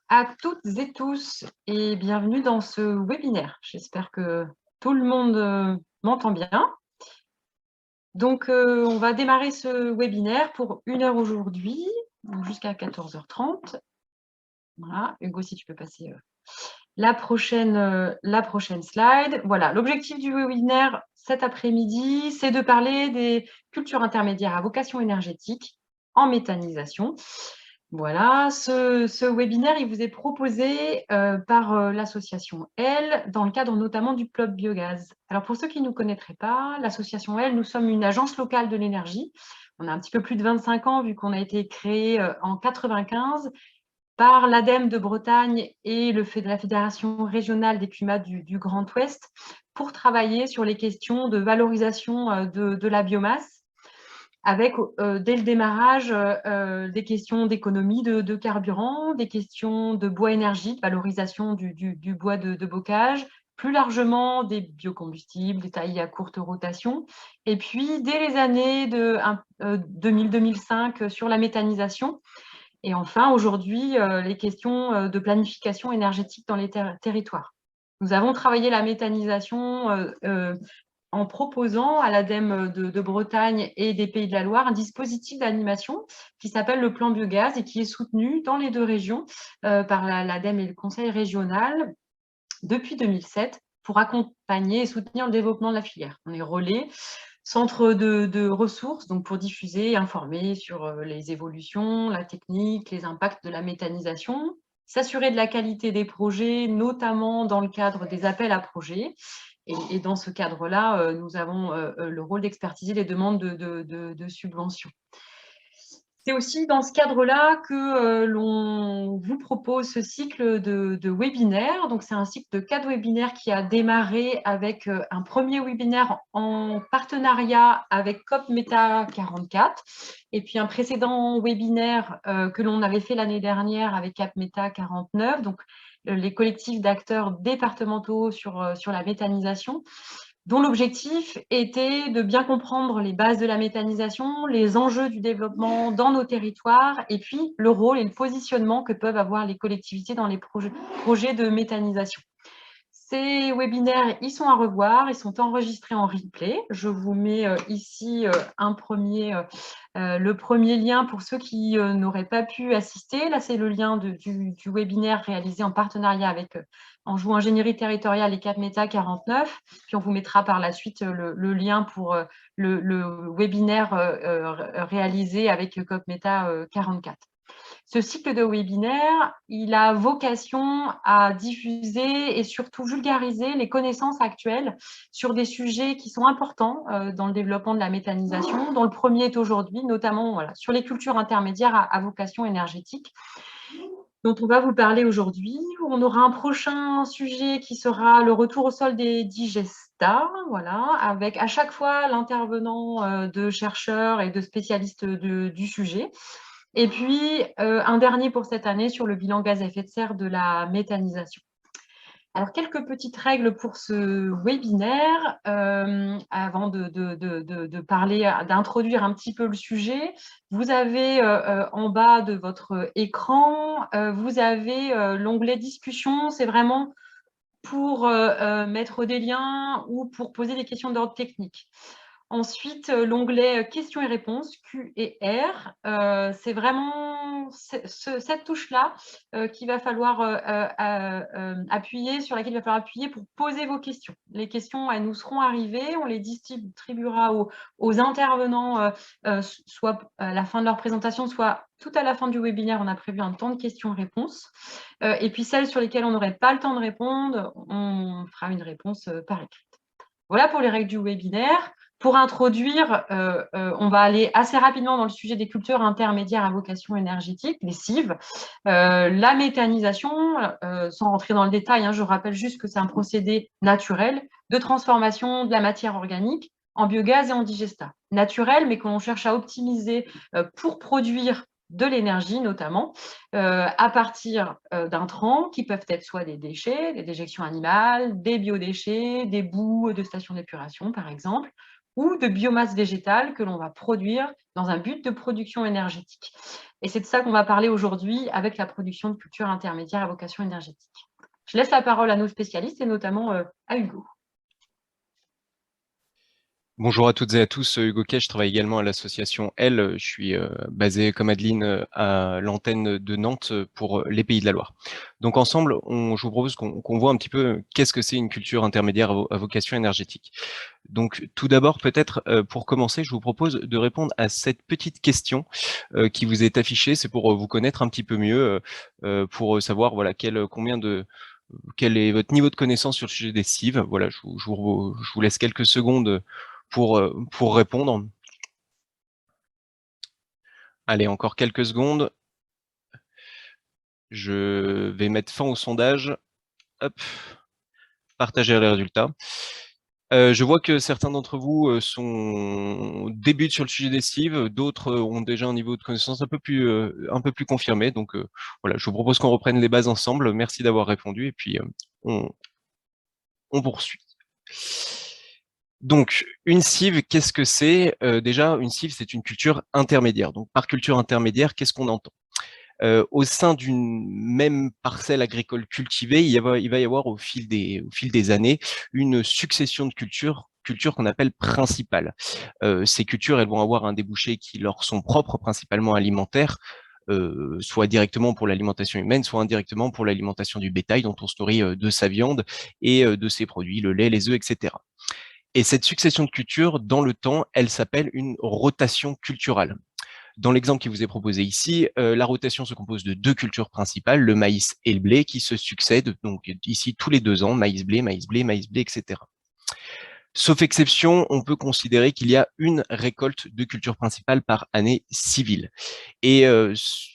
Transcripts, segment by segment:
à toutes et tous et bienvenue dans ce webinaire. J'espère que tout le monde m'entend bien. Donc, on va démarrer ce webinaire pour 1 heure aujourd'hui, jusqu'à 14h30. Voilà, Hugo, si tu peux passer la prochaine slide. Voilà, l'objectif du webinaire cet après-midi, c'est de parler des cultures intermédiaires à vocation énergétique en méthanisation. Voilà, ce webinaire, il vous est proposé par l'association Elle, dans le cadre notamment du Club Biogaz. Alors, pour ceux qui ne nous connaîtraient pas, l'association Elle, nous sommes une agence locale de l'énergie. On a un petit peu plus de 25 ans, vu qu'on a été créé en 95 par l'ADEME de Bretagne et la Fédération régionale des climats du Grand Ouest pour travailler sur les questions de valorisation de la biomasse avec, dès le démarrage, des questions d'économie de carburant, des questions de bois énergie, de valorisation du bois de bocage, plus largement des biocombustibles, des taillis à courte rotation. Et puis, dès les années 2000-2005, sur la méthanisation. Et enfin, aujourd'hui, les questions de planification énergétique dans les territoires. Nous avons travaillé la méthanisation en proposant à l'ADEME de Bretagne et des Pays de la Loire un dispositif d'animation qui s'appelle le plan biogaz et qui est soutenu dans les deux régions par l'ADEME et le Conseil régional depuis 2007 pour accompagner et soutenir le développement de la filière. On est relais, centre de ressources, donc pour diffuser et informer sur les évolutions, la technique, les impacts de la méthanisation, s'assurer de la qualité des projets, notamment dans le cadre des appels à projets. Et dans ce cadre-là, nous avons le rôle d'expertiser les demandes de subventions. C'est aussi dans ce cadre-là que l'on vous propose ce cycle de webinaires. Donc, c'est un cycle de 4 webinaires qui a démarré avec un premier webinaire en partenariat avec COP Meta 44 et puis un précédent webinaire que l'on avait fait l'année dernière avec Cap Meta 49, donc les collectifs d'acteurs départementaux sur la méthanisation, dont l'objectif était de bien comprendre les bases de la méthanisation, les enjeux du développement dans nos territoires, et puis le rôle et le positionnement que peuvent avoir les collectivités dans les projets de méthanisation. Ces webinaires, ils sont à revoir, ils sont enregistrés en replay. Je vous mets ici le premier lien pour ceux qui n'auraient pas pu assister. Là, c'est le lien du webinaire réalisé en partenariat avec Anjou Ingénierie Territoriale et Cap Meta 49. Puis on vous mettra par la suite le lien pour le webinaire réalisé avec COP Meta 44. Ce cycle de webinaire, il a vocation à diffuser et surtout vulgariser les connaissances actuelles sur des sujets qui sont importants dans le développement de la méthanisation, dont le premier est aujourd'hui, notamment sur les cultures intermédiaires à vocation énergétique, dont on va vous parler aujourd'hui. On aura un prochain sujet qui sera le retour au sol des digestats, voilà, avec à chaque fois l'intervenant de chercheurs et de spécialistes du sujet. Et puis, un dernier pour cette année sur le bilan gaz à effet de serre de la méthanisation. Alors, quelques petites règles pour ce webinaire, avant de parler, d'introduire un petit peu le sujet. Vous avez en bas de votre écran, vous avez l'onglet discussion. C'est vraiment pour mettre des liens ou pour poser des questions d'ordre technique. Ensuite, l'onglet questions et réponses, Q et R, c'est vraiment cette touche-là qu'il va falloir appuyer, sur laquelle il va falloir appuyer pour poser vos questions. Les questions, elles nous seront arrivées, on les distribuera aux intervenants, soit à la fin de leur présentation, soit tout à la fin du webinaire. On a prévu un temps de questions-réponses. Et puis celles sur lesquelles on n'aurait pas le temps de répondre, on fera une réponse par écrit. Voilà pour les règles du webinaire. Pour introduire, on va aller assez rapidement dans le sujet des cultures intermédiaires à vocation énergétique, les CIV. La méthanisation, sans rentrer dans le détail, je rappelle juste que c'est un procédé naturel de transformation de la matière organique en biogaz et en digestat. Naturel, mais que l'on cherche à optimiser pour produire de l'énergie notamment, à partir d'intrants qui peuvent être soit des déchets, des déjections animales, des biodéchets, des boues de stations d'épuration par exemple, ou de biomasse végétale que l'on va produire dans un but de production énergétique. Et c'est de ça qu'on va parler aujourd'hui avec la production de cultures intermédiaires à vocation énergétique. Je laisse la parole à nos spécialistes et notamment à Hugo. Bonjour à toutes et à tous, Hugo Kay, je travaille également à l'association Elle. Je suis basé comme Adeline à l'antenne de Nantes pour les Pays de la Loire. Donc ensemble, je vous propose qu'on voit un petit peu qu'est-ce que c'est une culture intermédiaire à vocation énergétique. Donc tout d'abord, peut-être pour commencer, je vous propose de répondre à cette petite question qui vous est affichée. C'est pour vous connaître un petit peu mieux, pour savoir voilà quel est votre niveau de connaissance sur le sujet des cives. Voilà, je vous laisse quelques secondes pour répondre. Allez, encore quelques secondes. Je vais mettre fin au sondage. Hop, partager les résultats. Je vois que certains d'entre vous débutent sur le sujet des cives, d'autres ont déjà un niveau de connaissance un peu plus confirmé. Donc voilà, je vous propose qu'on reprenne les bases ensemble. Merci d'avoir répondu et puis on, on poursuit. Donc, une cive, qu'est-ce que c'est? Déjà, une cive, c'est une culture intermédiaire. Donc, par culture intermédiaire, qu'est-ce qu'on entend? Au sein d'une même parcelle agricole cultivée, il va y avoir au fil des années une succession de cultures qu'on appelle principales. Ces cultures, elles vont avoir un débouché qui leur sont propres, principalement alimentaires, soit directement pour l'alimentation humaine, soit indirectement pour l'alimentation du bétail dont on se nourrit de sa viande et de ses produits, le lait, les œufs, etc. Et cette succession de cultures, dans le temps, elle s'appelle une rotation culturelle. Dans l'exemple qui vous est proposé ici, la rotation se compose de deux cultures principales, le maïs et le blé, qui se succèdent, donc ici tous les 2 ans, maïs-blé, maïs-blé, maïs-blé, etc. Sauf exception, on peut considérer qu'il y a une récolte de culture principale par année civile. Et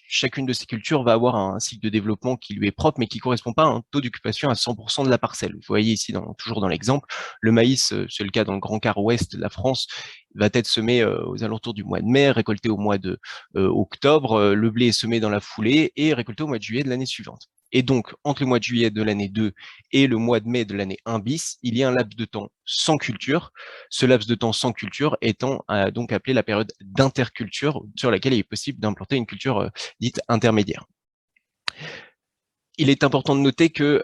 chacune de ces cultures va avoir un cycle de développement qui lui est propre, mais qui ne correspond pas à un taux d'occupation à 100% de la parcelle. Vous voyez ici, toujours dans l'exemple, le maïs, c'est le cas dans le grand quart ouest de la France, va être semé aux alentours du mois de mai, récolté au mois de octobre, le blé est semé dans la foulée et récolté au mois de juillet de l'année suivante. Et donc, entre le mois de juillet de l'année 2 et le mois de mai de l'année 1 bis, il y a un laps de temps sans culture. Ce laps de temps sans culture étant donc appelé la période d'interculture, sur laquelle il est possible d'implanter une culture dite intermédiaire. Il est important de noter que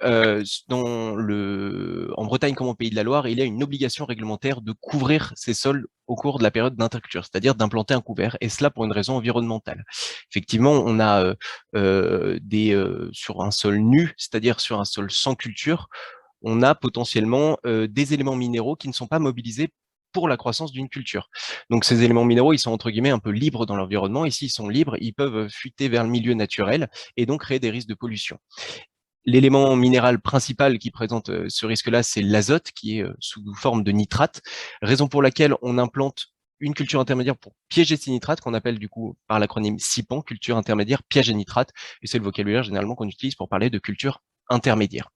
en Bretagne comme au Pays de la Loire, il y a une obligation réglementaire de couvrir ces sols au cours de la période d'interculture, c'est-à-dire d'implanter un couvert, et cela pour une raison environnementale. Effectivement, on a sur un sol nu, c'est-à-dire sur un sol sans culture, on a potentiellement des éléments minéraux qui ne sont pas mobilisés pour la croissance d'une culture. Donc ces éléments minéraux, ils sont entre guillemets un peu libres dans l'environnement, et s'ils sont libres, ils peuvent fuiter vers le milieu naturel et donc créer des risques de pollution. L'élément minéral principal qui présente ce risque-là, c'est l'azote, qui est sous forme de nitrate, raison pour laquelle on implante une culture intermédiaire pour piéger ces nitrates, qu'on appelle du coup par l'acronyme CIPAN, culture intermédiaire piège et nitrate, et c'est le vocabulaire généralement qu'on utilise pour parler de culture intermédiaire.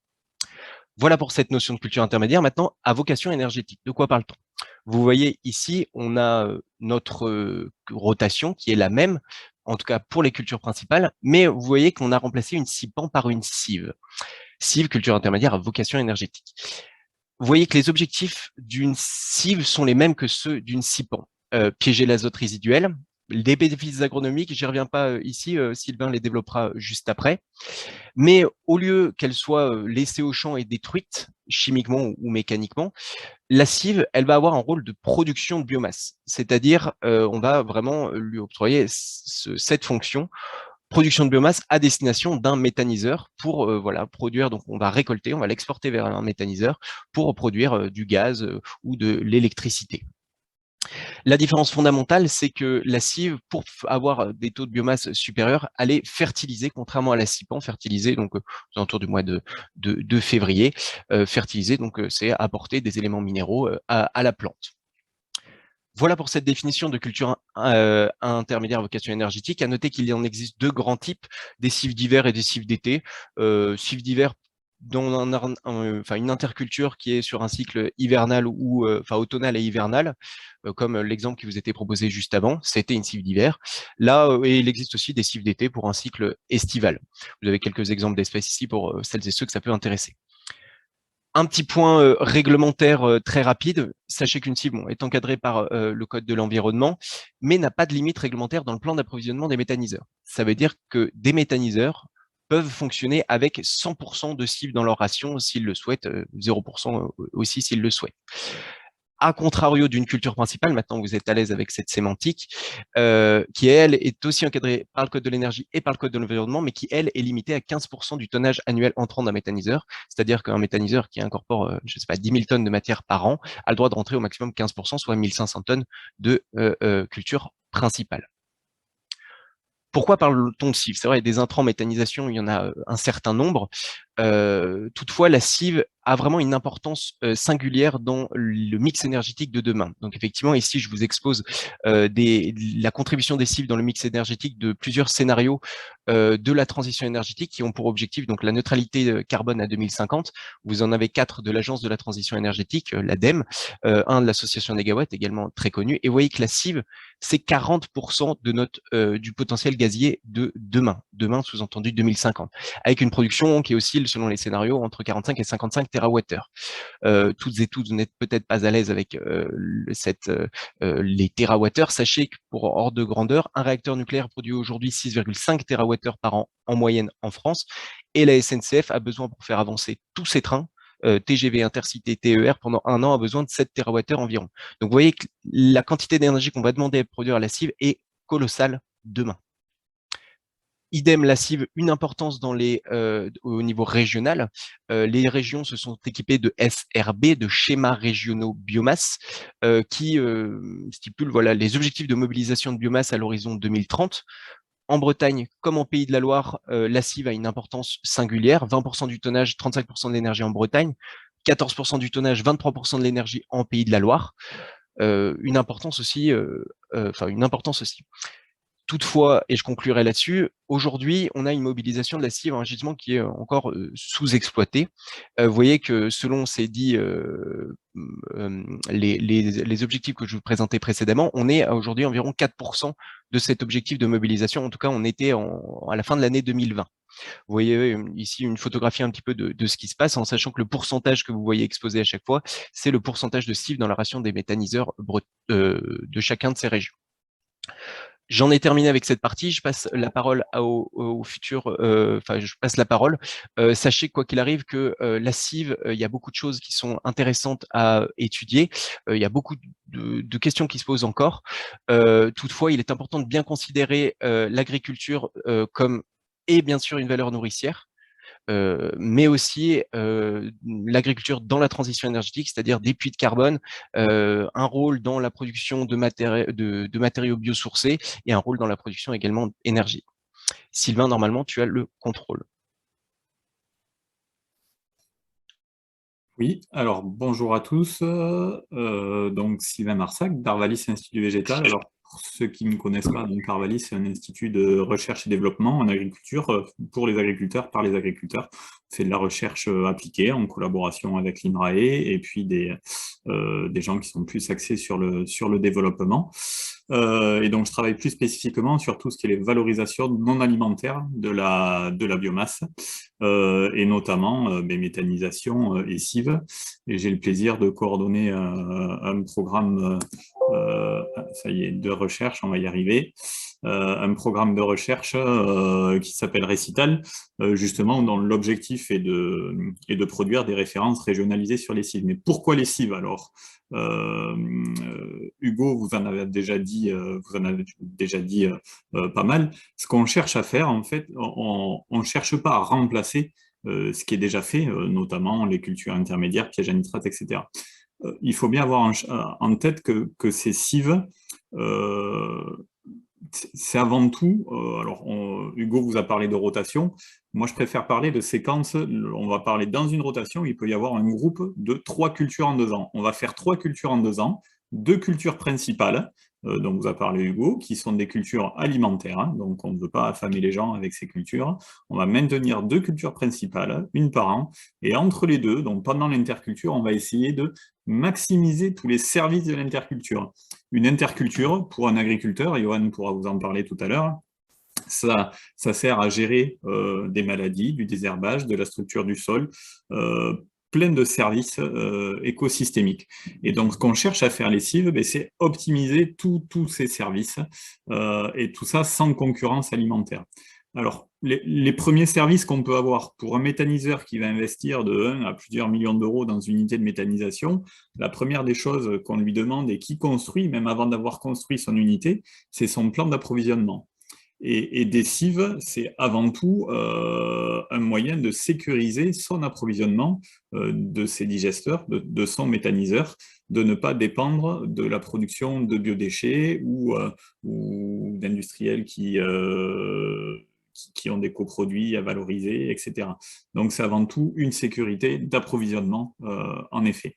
Voilà pour cette notion de culture intermédiaire. Maintenant, à vocation énergétique, de quoi parle-t-on? Vous voyez ici, on a notre rotation qui est la même, en tout cas pour les cultures principales, mais vous voyez qu'on a remplacé une CIPAN par une cive. Cive, culture intermédiaire à vocation énergétique. Vous voyez que les objectifs d'une cive sont les mêmes que ceux d'une CIPAN. Piéger l'azote résiduel, les bénéfices agronomiques, j'y reviens pas ici, Sylvain les développera juste après. Mais au lieu qu'elle soit laissée au champ et détruite, chimiquement ou mécaniquement, la cive, elle va avoir un rôle de production de biomasse. C'est-à-dire, on va vraiment lui octroyer cette fonction, production de biomasse à destination d'un méthaniseur pour voilà, produire, donc on va récolter, on va l'exporter vers un méthaniseur pour produire du gaz ou de l'électricité. La différence fondamentale, c'est que la cive, pour avoir des taux de biomasse supérieurs, allait fertiliser, contrairement à la CIPAN, fertiliser donc aux alentours du mois de février, fertiliser, donc c'est apporter des éléments minéraux à la plante. Voilà pour cette définition de culture intermédiaire à vocation énergétique. À noter qu'il en existe deux grands types, des cives d'hiver et des cives d'été. Cives d'hiver dans une interculture qui est sur un cycle hivernal ou automnal et hivernal, comme l'exemple qui vous était proposé juste avant, c'était une cive d'hiver. Là, et il existe aussi des cives d'été pour un cycle estival. Vous avez quelques exemples d'espèces ici pour celles et ceux que ça peut intéresser. Un petit point réglementaire très rapide. Sachez qu'une cible est encadrée par le Code de l'environnement, mais n'a pas de limite réglementaire dans le plan d'approvisionnement des méthaniseurs. Ça veut dire que des méthaniseurs peuvent fonctionner avec 100% de cibles dans leur ration s'ils le souhaitent, 0% aussi s'ils le souhaitent. À contrario d'une culture principale, maintenant vous êtes à l'aise avec cette sémantique, qui elle est aussi encadrée par le Code de l'énergie et par le Code de l'environnement, mais qui elle est limitée à 15% du tonnage annuel entrant d'un méthaniseur. C'est-à-dire qu'un méthaniseur qui incorpore, je sais pas, 10 000 tonnes de matière par an a le droit de rentrer au maximum 15%, soit 1500 tonnes de culture principale. Pourquoi parle-t-on de cive? C'est vrai, des intrants méthanisation, il y en a un certain nombre. Toutefois, la cive a vraiment une importance singulière dans le mix énergétique de demain. Donc effectivement, ici, je vous expose la contribution des cives dans le mix énergétique de plusieurs scénarios de la transition énergétique qui ont pour objectif donc la neutralité carbone à 2050. Vous en avez 4 de l'Agence de la transition énergétique, l'ADEME, un de l'association Negawatt, également très connu. Et vous voyez que la cive, c'est 40% de du potentiel gazier de demain sous-entendu 2050, avec une production qui oscille selon les scénarios entre 45 et 55 TWh. Toutes et tous, vous n'êtes peut-être pas à l'aise avec les TWh. Sachez que pour ordre de grandeur, un réacteur nucléaire produit aujourd'hui 6,5 TWh par an en moyenne en France, et la SNCF a besoin pour faire avancer tous ses trains TGV, Intercité, TER, pendant un an, a besoin de 7 TWh environ. Donc, vous voyez que la quantité d'énergie qu'on va demander à produire à la cive est colossale demain. Idem, la cive, une importance au niveau régional. Les régions se sont équipées de SRB, de schémas régionaux biomasse, qui stipulent voilà, les objectifs de mobilisation de biomasse à l'horizon 2030. En Bretagne, comme en Pays de la Loire, la cive a une importance singulière. 20% du tonnage, 35% de l'énergie en Bretagne, 14% du tonnage, 23% de l'énergie en Pays de la Loire. Une importance aussi. Toutefois, et je conclurai là-dessus, aujourd'hui, on a une mobilisation de la cive, un gisement qui est encore sous-exploité. Vous voyez que selon ces les objectifs que je vous présentais précédemment, on est à aujourd'hui environ 4% de cet objectif de mobilisation. En tout cas, on était à la fin de l'année 2020. Vous voyez ici une photographie un petit peu de ce qui se passe, en sachant que le pourcentage que vous voyez exposé à chaque fois, c'est le pourcentage de cive dans la ration des méthaniseurs de chacun de ces régions. J'en ai terminé avec cette partie. Je passe la parole au futur. Je passe la parole. Sachez quoi qu'il arrive que la cive, il y a beaucoup de choses qui sont intéressantes à étudier. Il y a beaucoup de questions qui se posent encore. Toutefois, il est important de bien considérer l'agriculture comme et bien sûr une valeur nourricière, mais aussi l'agriculture dans la transition énergétique, c'est-à-dire des puits de carbone, un rôle dans la production de matériaux biosourcés et un rôle dans la production également d'énergie. Sylvain, normalement, tu as le contrôle. Oui, alors bonjour à tous. Donc Sylvain Marsac, d'Arvalis Institut Végétal. Alors pour ceux qui ne connaissent pas, donc Arvalis, c'est un institut de recherche et développement en agriculture pour les agriculteurs, par les agriculteurs. C'est de la recherche appliquée en collaboration avec l'INRAE et puis des gens qui sont plus axés sur le développement. Et donc, je travaille plus spécifiquement sur tout ce qui est les valorisations non alimentaires de la biomasse, et notamment méthanisation et cive. Et j'ai le plaisir de coordonner un programme ça y est, de recherche, on va y arriver, un programme de recherche qui s'appelle Récital, justement, dont l'objectif est de produire des références régionalisées sur les cives. Mais pourquoi les cives alors? Hugo vous en avez déjà dit, pas mal. Ce qu'on cherche à faire, en fait, on ne cherche pas à remplacer ce qui est déjà fait, notamment les cultures intermédiaires, pièges à nitrate, etc. Il faut bien avoir en tête que ces cives, c'est avant tout, alors Hugo vous a parlé de rotation, moi je préfère parler de séquence, on va parler dans une rotation, il peut y avoir un groupe de 3 cultures en 2 ans. On va faire 3 cultures en 2 ans, 2 cultures principales, dont vous a parlé Hugo, qui sont des cultures alimentaires, hein, donc on ne veut pas affamer les gens avec ces cultures. On va maintenir 2 cultures principales, une par an, et entre les deux, donc pendant l'interculture, on va essayer de maximiser tous les services de l'interculture. Une interculture, pour un agriculteur, et Johan pourra vous en parler tout à l'heure, ça sert à gérer des maladies, du désherbage, de la structure du sol, plein de services écosystémiques. Et donc, ce qu'on cherche à faire les cives, c'est optimiser tous ces services et tout ça sans concurrence alimentaire. Alors, les premiers services qu'on peut avoir pour un méthaniseur qui va investir de 1 à plusieurs millions d'euros dans une unité de méthanisation, la première des choses qu'on lui demande et qui construit, même avant d'avoir construit son unité, c'est son plan d'approvisionnement. Et des cives, c'est avant tout un moyen de sécuriser son approvisionnement de ses digesteurs, de son méthaniseur, de ne pas dépendre de la production de biodéchets ou d'industriels qui ont des coproduits à valoriser, etc. Donc c'est avant tout une sécurité d'approvisionnement, en effet.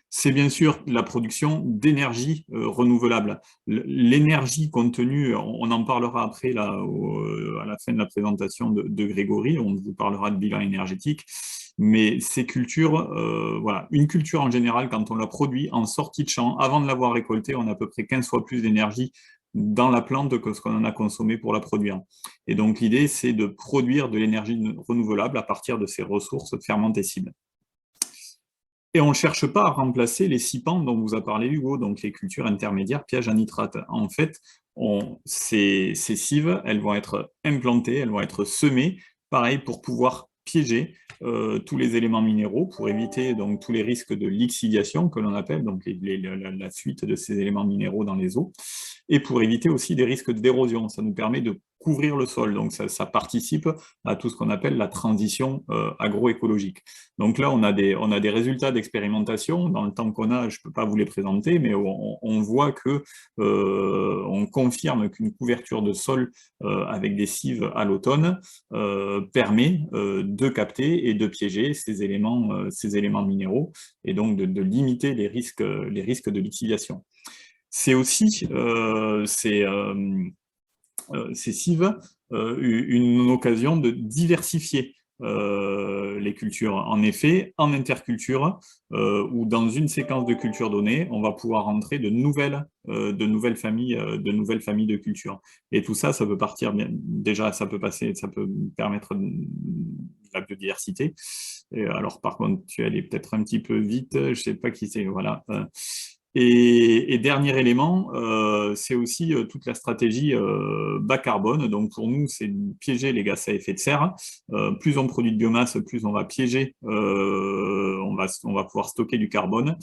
C'est bien sûr la production d'énergie renouvelable. L'énergie contenue, on en parlera après là, à la fin de la présentation de Grégory, on vous parlera de bilan énergétique, mais ces cultures, voilà, une culture en général, quand on la produit en sortie de champ, avant de l'avoir récoltée, on a à peu près 15 fois plus d'énergie dans la plante que ce qu'on en a consommé pour la produire. Et donc l'idée, c'est de produire de l'énergie renouvelable à partir de ces ressources fermentescibles. Et on ne cherche pas à remplacer les SIPAN dont vous a parlé Hugo, donc les cultures intermédiaires pièges à nitrate. En fait, ces cives, elles vont être implantées, elles vont être semées, pareil, pour pouvoir piéger tous les éléments minéraux, pour éviter donc tous les risques de lixiviation que l'on appelle, donc la fuite de ces éléments minéraux dans les eaux, et pour éviter aussi des risques d'érosion. Ça nous permet de couvrir le sol, donc ça participe à tout ce qu'on appelle la transition agroécologique. Donc là, on a des résultats d'expérimentation. Dans le temps qu'on a, je ne peux pas vous les présenter, mais on voit que on confirme qu'une couverture de sol avec des cives à l'automne permet de capter et de piéger ces éléments minéraux et donc de limiter les risques de lixiviation. C'est aussi ces cives une occasion de diversifier les cultures. En effet, en interculture ou dans une séquence de cultures données, on va pouvoir rentrer de nouvelles familles de cultures. Et tout ça, ça peut partir bien. Déjà, ça peut permettre de la biodiversité. Et alors, par contre, tu allais peut-être un petit peu vite. Je ne sais pas qui c'est. Voilà. Et dernier élément, c'est aussi toute la stratégie bas carbone. Donc pour nous, c'est de piéger les gaz à effet de serre. Plus on produit de biomasse, plus on va piéger, on va pouvoir stocker du carbone.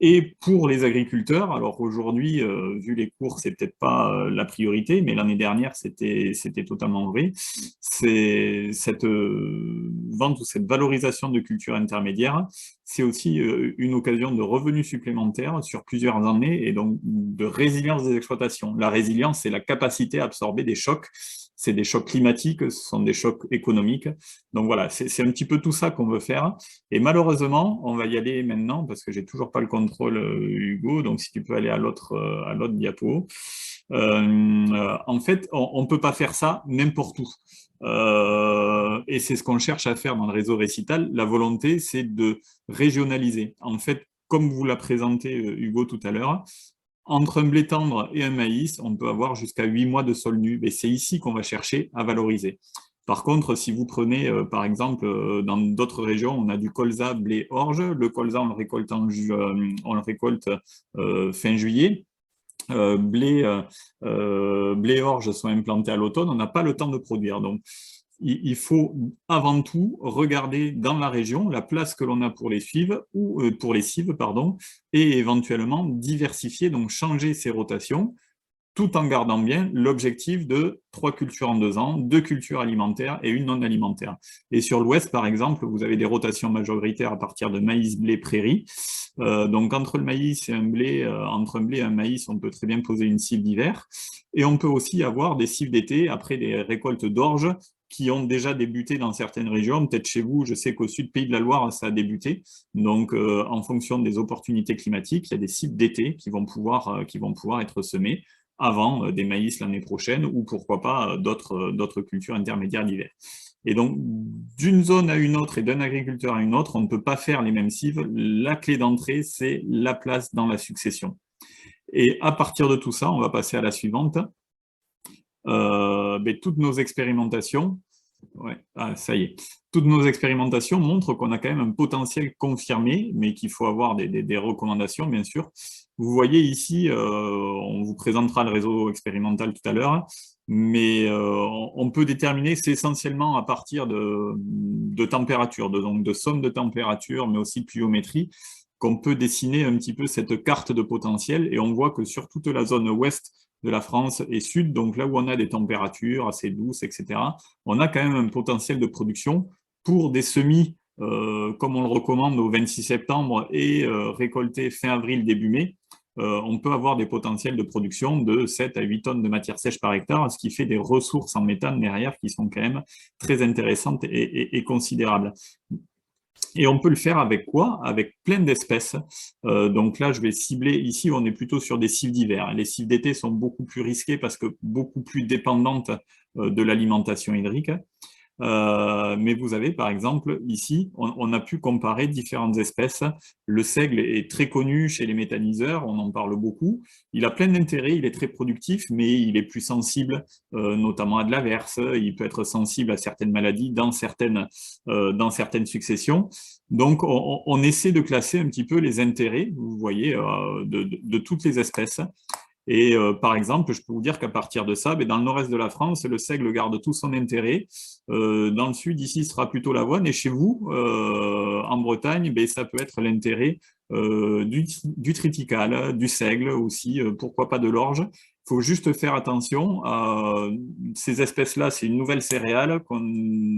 Et pour les agriculteurs, alors aujourd'hui, vu les cours, c'est peut-être pas la priorité, mais l'année dernière, c'était totalement vrai. C'est cette vente ou cette valorisation de cultures intermédiaires, c'est aussi une occasion de revenus supplémentaires sur plusieurs années et donc de résilience des exploitations. La résilience, c'est la capacité à absorber des chocs. C'est des chocs climatiques, ce sont des chocs économiques. Donc voilà, c'est un petit peu tout ça qu'on veut faire. Et malheureusement, on va y aller maintenant parce que j'ai toujours pas le contrôle, Hugo. Donc si tu peux aller à l'autre diapo. En fait, on ne peut pas faire ça n'importe où. Et c'est ce qu'on cherche à faire dans le réseau Récital. La volonté, c'est de régionaliser. En fait, comme vous l'a présenté Hugo tout à l'heure, entre un blé tendre et un maïs, on peut avoir jusqu'à 8 mois de sol nu. Et c'est ici qu'on va chercher à valoriser. Par contre, si vous prenez, par exemple, dans d'autres régions, on a du colza, blé, orge. Le colza, on le récolte fin juillet. Blé, orge sont implantés à l'automne. On n'a pas le temps de produire. Donc, il faut avant tout regarder dans la région la place que l'on a pour les cives, et éventuellement diversifier, donc changer ses rotations, tout en gardant bien l'objectif de 3 cultures en 2 ans, 2 cultures alimentaires et une non alimentaire. Et sur l'ouest, par exemple, vous avez des rotations majoritaires à partir de maïs, blé, prairie. Donc entre le maïs et un blé, entre un blé et un maïs, on peut très bien poser une cive d'hiver. Et on peut aussi avoir des cives d'été après des récoltes d'orge qui ont déjà débuté dans certaines régions. Peut-être chez vous, je sais qu'au sud Pays de la Loire, ça a débuté. Donc, en fonction des opportunités climatiques, il y a des cives d'été qui vont pouvoir être semées avant des maïs l'année prochaine ou pourquoi pas d'autres cultures intermédiaires d'hiver. Et donc, d'une zone à une autre et d'un agriculteur à une autre, on ne peut pas faire les mêmes cives. La clé d'entrée, c'est la place dans la succession. Et à partir de tout ça, on va passer à la suivante. Toutes nos expérimentations, Ouais. Ah, ça y est. Toutes nos expérimentations montrent qu'on a quand même un potentiel confirmé, mais qu'il faut avoir des recommandations, bien sûr. Vous voyez ici, on vous présentera le réseau expérimental tout à l'heure, mais on peut déterminer, c'est essentiellement à partir de température, donc de somme de température, mais aussi de pluviométrie, qu'on peut dessiner un petit peu cette carte de potentiel. Et on voit que sur toute la zone ouest de la France et sud, donc là où on a des températures assez douces, etc., on a quand même un potentiel de production pour des semis, comme on le recommande au 26 septembre et récoltés fin avril, début mai. On peut avoir des potentiels de production de 7 à 8 tonnes de matière sèche par hectare, ce qui fait des ressources en méthane derrière qui sont quand même très intéressantes et considérables. Et on peut le faire avec quoi? Avec plein d'espèces. Donc là, je vais cibler, ici, on est plutôt sur des cives d'hiver. Les cives d'été sont beaucoup plus risquées parce que beaucoup plus dépendantes de l'alimentation hydrique. Mais vous avez, par exemple, ici, on a pu comparer différentes espèces. Le seigle est très connu chez les méthaniseurs, on en parle beaucoup. Il a plein d'intérêts, il est très productif, mais il est plus sensible, notamment à de l'averse. Il peut être sensible à certaines maladies dans certaines successions. Donc, on essaie de classer un petit peu les intérêts, vous voyez, de toutes les espèces. Et par exemple, je peux vous dire qu'à partir de ça, dans le nord-est de la France, le seigle garde tout son intérêt. Dans le sud, ici, ce sera plutôt l'avoine. Et chez vous, en Bretagne, ça peut être l'intérêt du triticale, du seigle aussi, pourquoi pas de l'orge. Il faut juste faire attention. Ces espèces-là, c'est une nouvelle céréale qu'on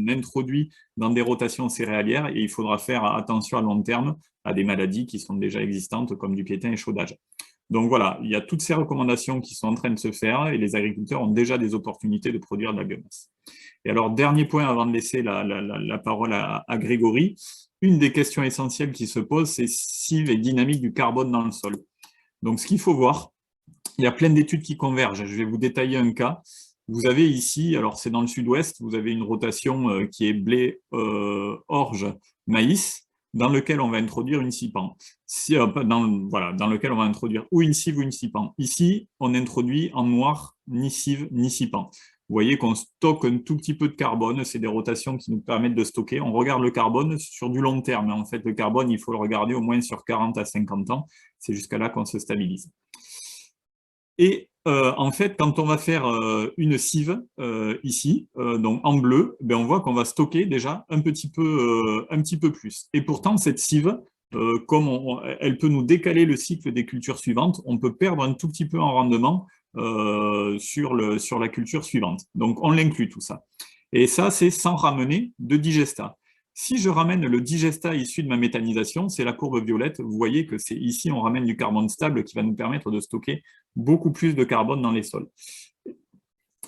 introduit dans des rotations céréalières et il faudra faire attention à long terme à des maladies qui sont déjà existantes comme du piétin et chaudage. Donc voilà, il y a toutes ces recommandations qui sont en train de se faire et les agriculteurs ont déjà des opportunités de produire de la biomasse. Et alors, dernier point avant de laisser la parole à Grégory, une des questions essentielles qui se posent, c'est cive et dynamique du carbone dans le sol. Donc ce qu'il faut voir, il y a plein d'études qui convergent. Je vais vous détailler un cas. Vous avez ici, alors c'est dans le sud-ouest, vous avez une rotation qui est blé, orge, maïs, dans lequel on va introduire une cipan. Dans lequel on va introduire ou une cive ou une cipan. Ici, on introduit en noir ni cive ni cipan. Vous voyez qu'on stocke un tout petit peu de carbone, c'est des rotations qui nous permettent de stocker. On regarde le carbone sur du long terme. En fait, le carbone, il faut le regarder au moins sur 40 à 50 ans. C'est jusqu'à là qu'on se stabilise. Et en fait, quand on va faire une cive ici, donc en bleu, on voit qu'on va stocker déjà un petit peu plus. Et pourtant, cette cive, comme elle peut nous décaler le cycle des cultures suivantes, on peut perdre un tout petit peu en rendement sur la culture suivante. Donc, on l'inclut tout ça. Et ça, c'est sans ramener de digestat. Si je ramène le digestat issu de ma méthanisation, c'est la courbe violette. Vous voyez que c'est ici, on ramène du carbone stable qui va nous permettre de stocker beaucoup plus de carbone dans les sols.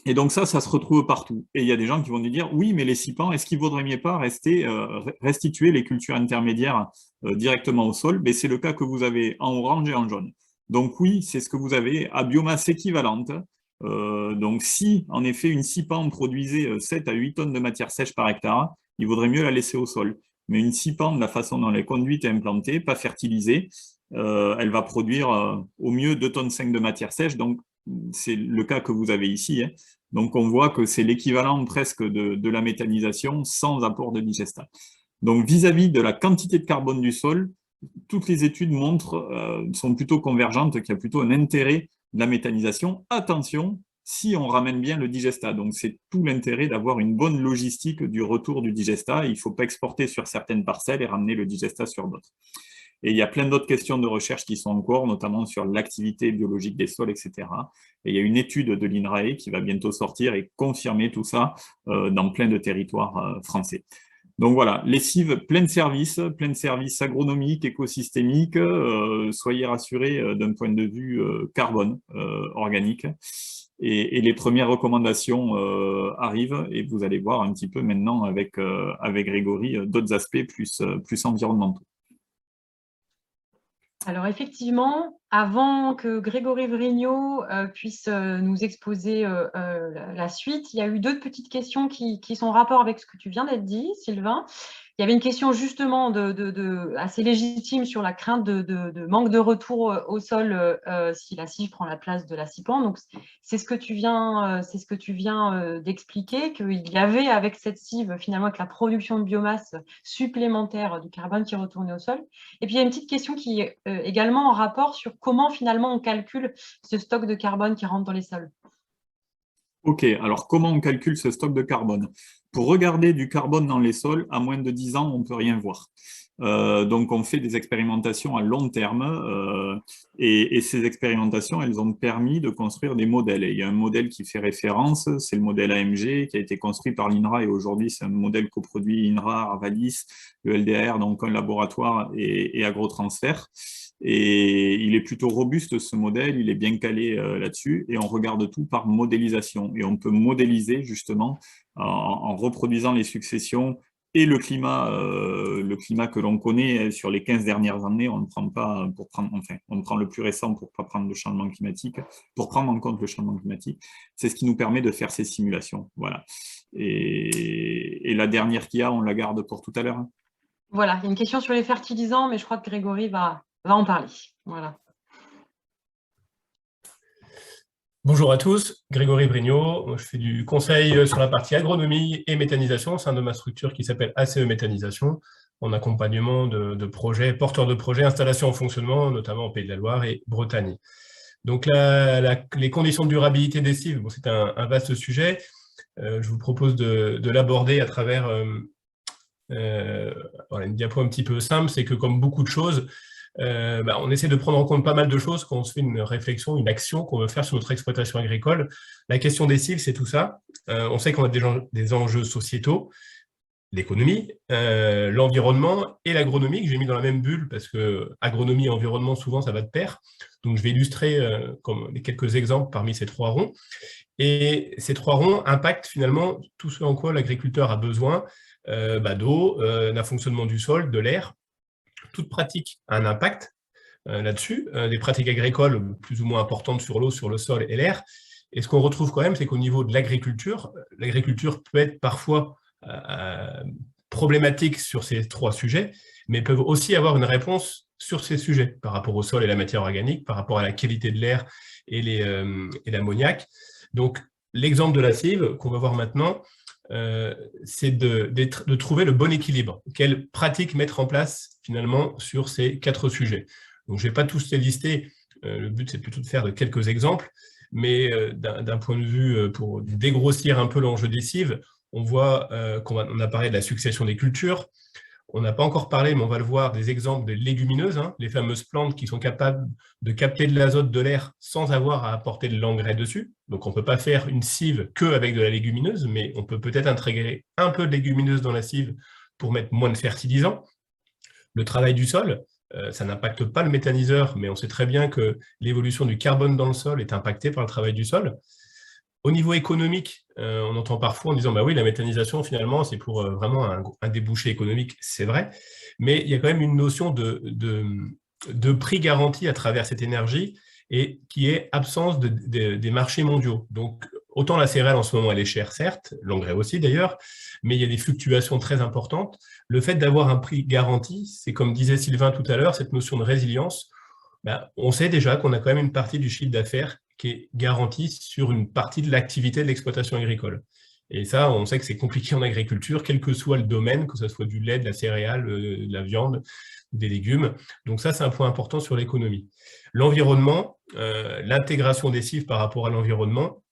Et donc ça se retrouve partout. Et il y a des gens qui vont nous dire, oui, mais les cipans, est-ce qu'il ne vaudrait mieux pas restituer les cultures intermédiaires directement au sol? C'est le cas que vous avez en orange et en jaune. Donc oui, c'est ce que vous avez à biomasse équivalente. Donc si, en effet, une cipan produisait 7 à 8 tonnes de matière sèche par hectare, il vaudrait mieux la laisser au sol. Mais une cipan, de la façon dont elle est conduite et implantée, pas fertilisée, elle va produire au mieux 2,5 tonnes de matière sèche. Donc c'est le cas que vous avez ici. Donc on voit que c'est l'équivalent presque de la méthanisation sans apport de digestat. Donc vis-à-vis de la quantité de carbone du sol, toutes les études sont plutôt convergentes, qu'il y a plutôt un intérêt de la méthanisation. Attention, si on ramène bien le digestat. Donc c'est tout l'intérêt d'avoir une bonne logistique du retour du digestat. Il ne faut pas exporter sur certaines parcelles et ramener le digestat sur d'autres. Et il y a plein d'autres questions de recherche qui sont en cours, notamment sur l'activité biologique des sols, etc. Et il y a une étude de l'INRAE qui va bientôt sortir et confirmer tout ça dans plein de territoires français. Donc voilà, les cives, plein de services agronomiques, écosystémiques, soyez rassurés d'un point de vue carbone organique. Et les premières recommandations arrivent et vous allez voir un petit peu maintenant avec Grégory d'autres aspects plus environnementaux. Alors effectivement, Avant que Grégory Vrignot puisse nous exposer la suite, il y a eu 2 petites questions qui sont en rapport avec ce que tu viens d'être dit, Sylvain. Il y avait une question justement assez légitime sur la crainte de manque de retour au sol si la cive prend la place de la CIPAN. Donc, c'est ce que tu viens d'expliquer, qu'il y avait avec cette cive, finalement, avec la production de biomasse supplémentaire du carbone qui retournait au sol. Et puis, il y a une petite question qui est également en rapport sur comment, finalement, on calcule ce stock de carbone qui rentre dans les sols. Ok, alors comment on calcule ce stock de carbone? Pour regarder du carbone dans les sols, à moins de 10 ans, on ne peut rien voir. Donc on fait des expérimentations à long terme et ces expérimentations, elles ont permis de construire des modèles. Et il y a un modèle qui fait référence, c'est le modèle AMG qui a été construit par l'INRA et aujourd'hui c'est un modèle coproduit INRA, Arvalis, le LDAR, donc un laboratoire et Agrotransfert. Et il est plutôt robuste ce modèle, il est bien calé là-dessus et on regarde tout par modélisation. Et on peut modéliser justement en reproduisant les successions et le climat que l'on connaît sur les 15 dernières années, on ne prend pas pour prendre, enfin, on prend le plus récent pour pas prendre le changement climatique, pour prendre en compte le changement climatique. C'est ce qui nous permet de faire ces simulations. Voilà. Et la dernière qu'il y a, on la garde pour tout à l'heure. Voilà, il y a une question sur les fertilisants, mais je crois que Grégory va en parler. Voilà. Bonjour à tous, Grégory Vrignot. Je fais du conseil sur la partie agronomie et méthanisation au sein de ma structure qui s'appelle ACE Méthanisation, en accompagnement de projets, porteurs de projets, installations en fonctionnement, notamment en Pays de la Loire et Bretagne. Donc les conditions de durabilité des cives, bon, c'est un vaste sujet. Je vous propose de l'aborder à travers voilà, une diapo un petit peu simple, c'est que comme beaucoup de choses, on essaie de prendre en compte pas mal de choses quand on se fait une réflexion, une action qu'on veut faire sur notre exploitation agricole. La question des cives, c'est tout ça. On sait qu'on a des enjeux sociétaux, l'économie, l'environnement et l'agronomie, que j'ai mis dans la même bulle, parce que agronomie et environnement, souvent, ça va de pair. Donc, je vais illustrer comme quelques exemples parmi ces 3 ronds. Et ces 3 ronds impactent finalement tout ce en quoi l'agriculteur a besoin, d'eau, d'un fonctionnement du sol, de l'air. Toute pratique a un impact là-dessus, des pratiques agricoles plus ou moins importantes sur l'eau, sur le sol et l'air. Et ce qu'on retrouve quand même, c'est qu'au niveau de l'agriculture peut être parfois problématique sur ces 3 sujets, mais peuvent aussi avoir une réponse sur ces sujets, par rapport au sol et la matière organique, par rapport à la qualité de l'air et l'ammoniac. Donc, l'exemple de la cive qu'on va voir maintenant, c'est de trouver le bon équilibre. Quelles pratiques mettre en place finalement sur ces 4 sujets. Donc je ne vais pas tous les lister, le but c'est plutôt de faire de quelques exemples, mais d'un point de vue pour dégrossir un peu l'enjeu des cives, on voit qu'on a parlé de la succession des cultures. On n'a pas encore parlé, mais on va le voir, des exemples des légumineuses, hein, les fameuses plantes qui sont capables de capter de l'azote de l'air sans avoir à apporter de l'engrais dessus. Donc on ne peut pas faire une cive qu'avec de la légumineuse, mais on peut peut-être intégrer un peu de légumineuse dans la cive pour mettre moins de fertilisants. Le travail du sol, ça n'impacte pas le méthaniseur, mais on sait très bien que l'évolution du carbone dans le sol est impactée par le travail du sol. Au niveau économique, on entend parfois en disant bah oui, la méthanisation, finalement, c'est pour vraiment un débouché économique, c'est vrai, mais il y a quand même une notion de prix garanti à travers cette énergie et qui est absence des marchés mondiaux. Donc, autant la céréale en ce moment, elle est chère, certes, l'engrais aussi d'ailleurs, mais il y a des fluctuations très importantes. Le fait d'avoir un prix garanti, c'est comme disait Sylvain tout à l'heure, cette notion de résilience, on sait déjà qu'on a quand même une partie du chiffre d'affaires qui est garantie sur une partie de l'activité de l'exploitation agricole. Et ça, on sait que c'est compliqué en agriculture, quel que soit le domaine, que ce soit du lait, de la céréale, de la viande, des légumes. Donc ça, c'est un point important sur l'économie. L'environnement, l'intégration des cives par rapport à l'environnement,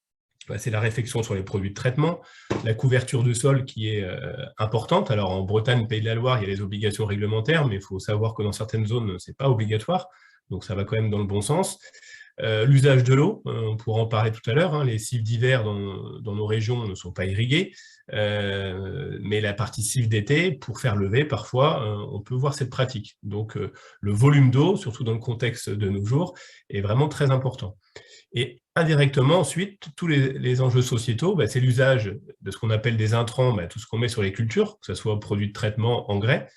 c'est la réflexion sur les produits de traitement, la couverture de sol qui est importante. Alors en Bretagne, Pays de la Loire, il y a les obligations réglementaires, mais il faut savoir que dans certaines zones, ce n'est pas obligatoire, donc ça va quand même dans le bon sens. L'usage de l'eau, on pourra en parler tout à l'heure, hein, les cives d'hiver dans nos régions ne sont pas irriguées, mais la partie cive d'été, pour faire lever, parfois, on peut voir cette pratique. Donc le volume d'eau, surtout dans le contexte de nos jours, est vraiment très important. Et indirectement, ensuite, tous les enjeux sociétaux, c'est l'usage de ce qu'on appelle des intrants, tout ce qu'on met sur les cultures, que ce soit produits de traitement, engrais.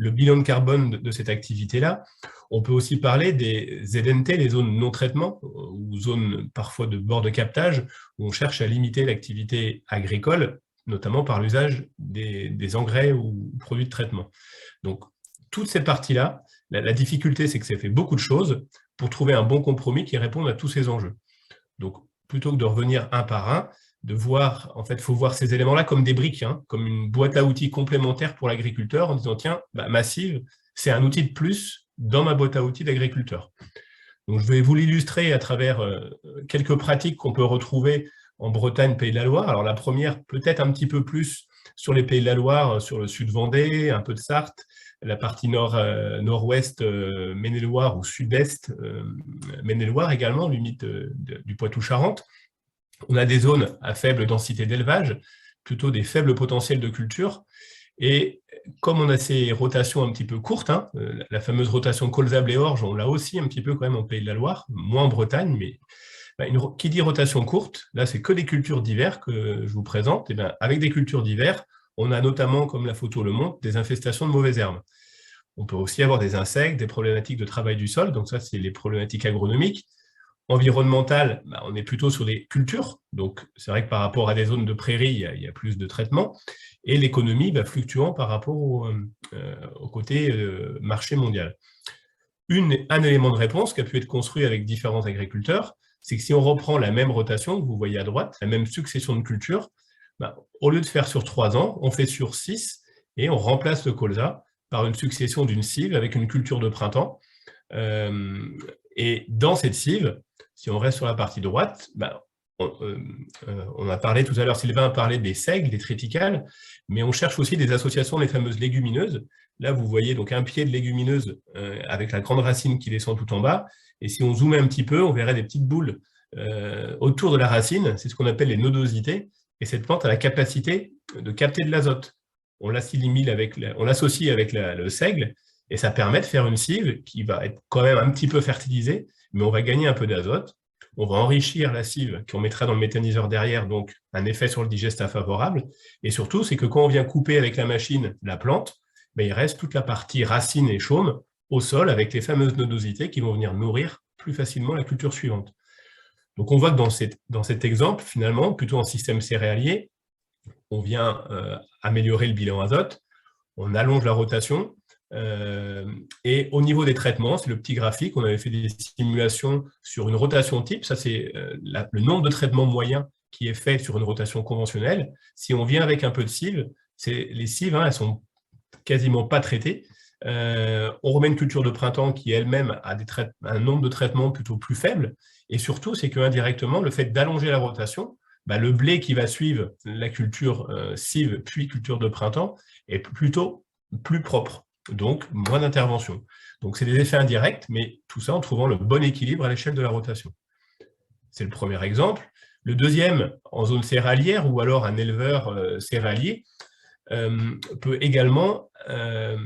le bilan de carbone de cette activité-là. On peut aussi parler des ZNT, les zones non-traitement, ou zones parfois de bord de captage, où on cherche à limiter l'activité agricole, notamment par l'usage des engrais ou produits de traitement. Donc, toute cette partie-là, la difficulté, c'est que ça fait beaucoup de choses pour trouver un bon compromis qui réponde à tous ces enjeux. Donc, plutôt que de revenir un par un, de voir, en fait, il faut voir ces éléments-là comme des briques, hein, comme une boîte à outils complémentaire pour l'agriculteur, en disant, tiens, Massive, c'est un outil de plus dans ma boîte à outils d'agriculteur. Donc, je vais vous l'illustrer à travers quelques pratiques qu'on peut retrouver en Bretagne, Pays de la Loire. Alors, la première, peut-être un petit peu plus sur les Pays de la Loire, sur le sud Vendée, un peu de Sarthe, la partie nord-ouest Maine-et-Loire ou sud-est Maine-et-Loire également, limite du Poitou-Charentes. On a des zones à faible densité d'élevage, plutôt des faibles potentiels de culture. Et comme on a ces rotations un petit peu courtes, hein, la fameuse rotation colza-blé-orge, on l'a aussi un petit peu quand même en Pays de la Loire, moins en Bretagne, mais qui dit rotation courte, là c'est que des cultures d'hiver que je vous présente. Et avec des cultures d'hiver, on a notamment, comme la photo le montre, des infestations de mauvaises herbes. On peut aussi avoir des insectes, des problématiques de travail du sol, donc ça c'est les problématiques agronomiques. Environnementales, on est plutôt sur des cultures, donc c'est vrai que par rapport à des zones de prairies, il y a plus de traitement, et l'économie fluctuant par rapport au côté marché mondial. Un élément de réponse qui a pu être construit avec différents agriculteurs, c'est que si on reprend la même rotation que vous voyez à droite, la même succession de cultures, au lieu de faire sur 3 ans, on fait sur 6 et on remplace le colza par une succession d'une cive avec une culture de printemps. Et dans cette cive, si on reste sur la partie droite, on a parlé tout à l'heure, Sylvain a parlé des seigles, des triticales, mais on cherche aussi des associations des fameuses légumineuses. Là, vous voyez donc un pied de légumineuse avec la grande racine qui descend tout en bas. Et si on zoomait un petit peu, on verrait des petites boules autour de la racine. C'est ce qu'on appelle les nodosités. Et cette plante a la capacité de capter de l'azote. On l'associe avec le seigle et ça permet de faire une cive qui va être quand même un petit peu fertilisée, mais on va gagner un peu d'azote. On va enrichir la cive qu'on mettra dans le méthaniseur derrière, donc un effet sur le digestat favorable. Et surtout, c'est que quand on vient couper avec la machine la plante, il reste toute la partie racine et chaume au sol avec les fameuses nodosités qui vont venir nourrir plus facilement la culture suivante. Donc on voit que dans cet exemple, finalement, plutôt en système céréalier, on vient améliorer le bilan azote, on allonge la rotation, et au niveau des traitements, c'est le petit graphique, on avait fait des simulations sur une rotation type, ça c'est le nombre de traitements moyens qui est fait sur une rotation conventionnelle. Si on vient avec un peu de cive, les cives, elles sont quasiment pas traitées. On remet une culture de printemps qui elle-même a un nombre de traitements plutôt plus faible, et surtout c'est que indirectement, le fait d'allonger la rotation, le blé qui va suivre la culture cive puis culture de printemps est plutôt plus propre, donc moins d'intervention. Donc c'est des effets indirects, mais tout ça en trouvant le bon équilibre à l'échelle de la rotation. C'est le premier exemple. Le deuxième, en zone céréalière ou alors un éleveur céréalier, peut également,